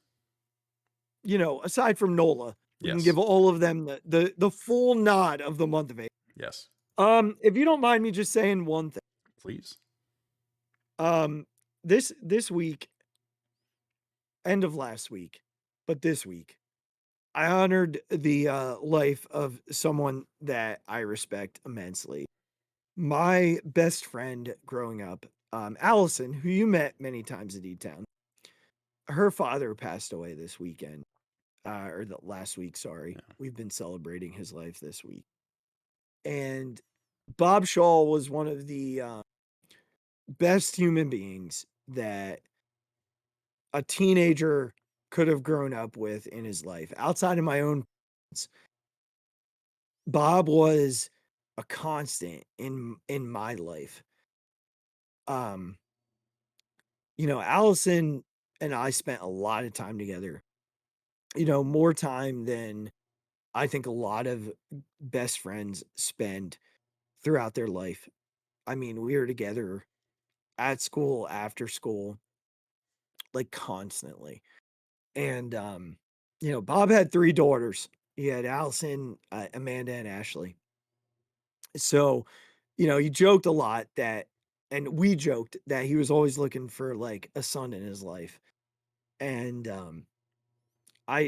You know, aside from Nola, we yes. can give all of them the full nod of the month of April. Yes. If you don't mind me just saying one thing. Please. This week, end of last week, but this week, I honored the life of someone that I respect immensely. My best friend growing up, Allison, who you met many times at E-Town, her father passed away this weekend, or the last week, sorry. Yeah. We've been celebrating his life this week. And Bob Shaw was one of the best human beings that a teenager could have grown up with in his life. Outside of my own parents, Bob was a constant in my life. You know, Allison and I spent a lot of time together. You know, more time than I think a lot of best friends spend throughout their life. I mean, we were together at school, after school, like constantly. And you know, Bob had 3 daughters. He had Allison, Amanda, and Ashley. So, you know, he joked a lot that, and we joked that he was always looking for like a son in his life. And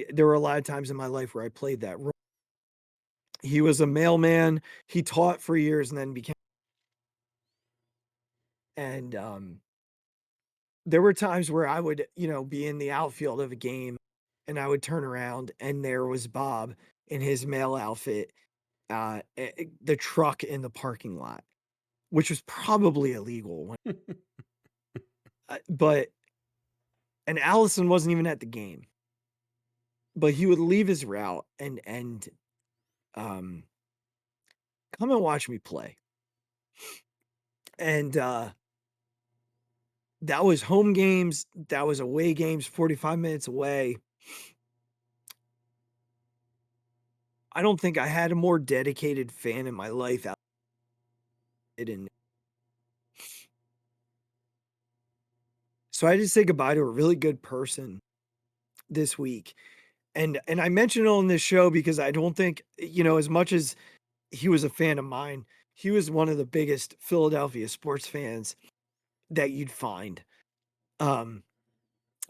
there were a lot of times in my life where I played that role. He was a mailman. He taught for years and then became. And there were times where I would, you know, be in the outfield of a game and I would turn around and there was Bob in his mail outfit, the truck in the parking lot, which was probably illegal. And Allison wasn't even at the game, but he would leave his route and come and watch me play. And that was home games. That was away games, 45 minutes away. I don't think I had a more dedicated fan in my life. So I had to say goodbye to a really good person this week. And I mentioned it on this show because I don't think, you know, as much as he was a fan of mine, he was one of the biggest Philadelphia sports fans that you'd find. One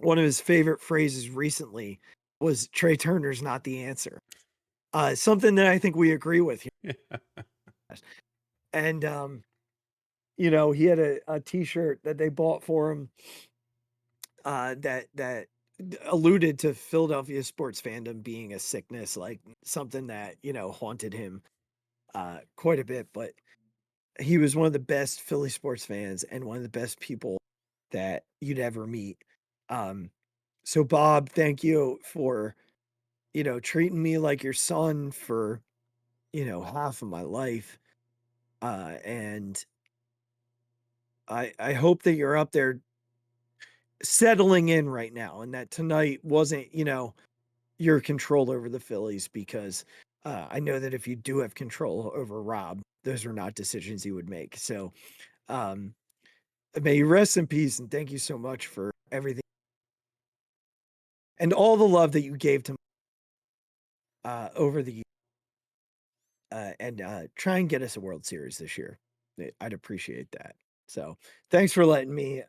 of his favorite phrases recently was Trey Turner's not the answer. Something that I think we agree with here. And, you know, he had a t-shirt that they bought for him that alluded to Philadelphia sports fandom being a sickness, like something that, you know, haunted him quite a bit. But he was one of the best Philly sports fans and one of the best people that you'd ever meet. So Bob, thank you for, you know, treating me like your son, for half of my life. And I hope that you're up there settling in right now, and that tonight wasn't, your control over the Phillies, because I know that if you do have control over Rob, those are not decisions he would make. So may you rest in peace, and thank you so much for everything and all the love that you gave to over the years. And try and get us a World Series this year. I'd appreciate that. So thanks for letting me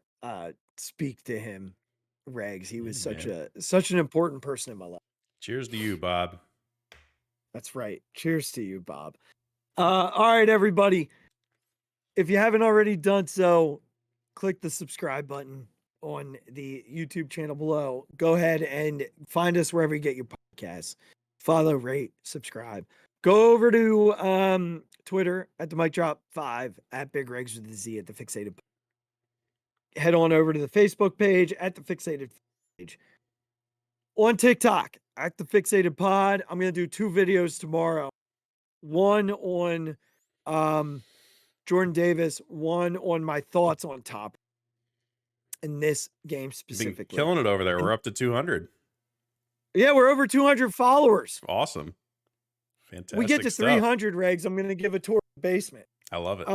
speak to him, Regz. He was such an important person in my life. Cheers to you, Bob. That's right. Cheers to you, Bob. All right, everybody. If you haven't already done so, click the subscribe button on the YouTube channel below. Go ahead and find us wherever you get your podcasts. Follow, rate, subscribe. Go over to Twitter at the Mic Drop 5, at Big Regz with the Z, at the Phixated. Head on over to the Facebook page at the Phixated page. On TikTok at the Phixated Pod. I'm going to do 2 videos tomorrow. One on Jordan Davis, one on my thoughts on top in this game specifically. Been killing it over there. We're up to 200. Yeah, we're over 200 followers. Awesome. Fantastic. We get to 300, Regz. I'm going to give a tour of the basement. I love it.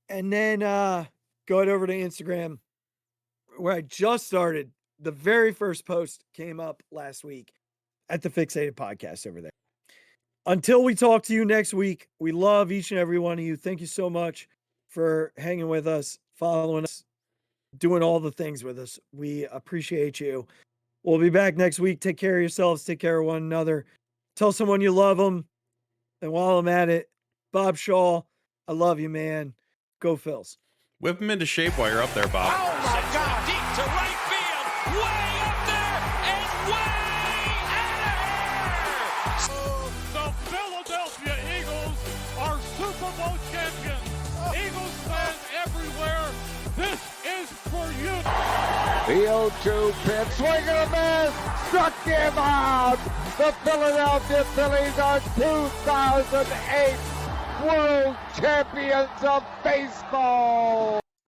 And then go ahead over to Instagram, where I just started. The very first post came up last week at the Phixated Podcast over there. Until we talk to you next week, we love each and every one of you. Thank you so much for hanging with us, following us, doing all the things with us. We appreciate you. We'll be back next week. Take care of yourselves. Take care of one another. Tell someone you love them. And while I'm at it, Bob Shaw, I love you, man. Go Phils. Whip him into shape while you're up there, Bob. Oh, my God. Deep to right field. Way up there and way out of here. The Philadelphia Eagles are Super Bowl champions. Eagles fans everywhere, this is for you. The 0-2 pitch, swing and a miss, struck him out. The Philadelphia Phillies are 2008 World Champions of Baseball.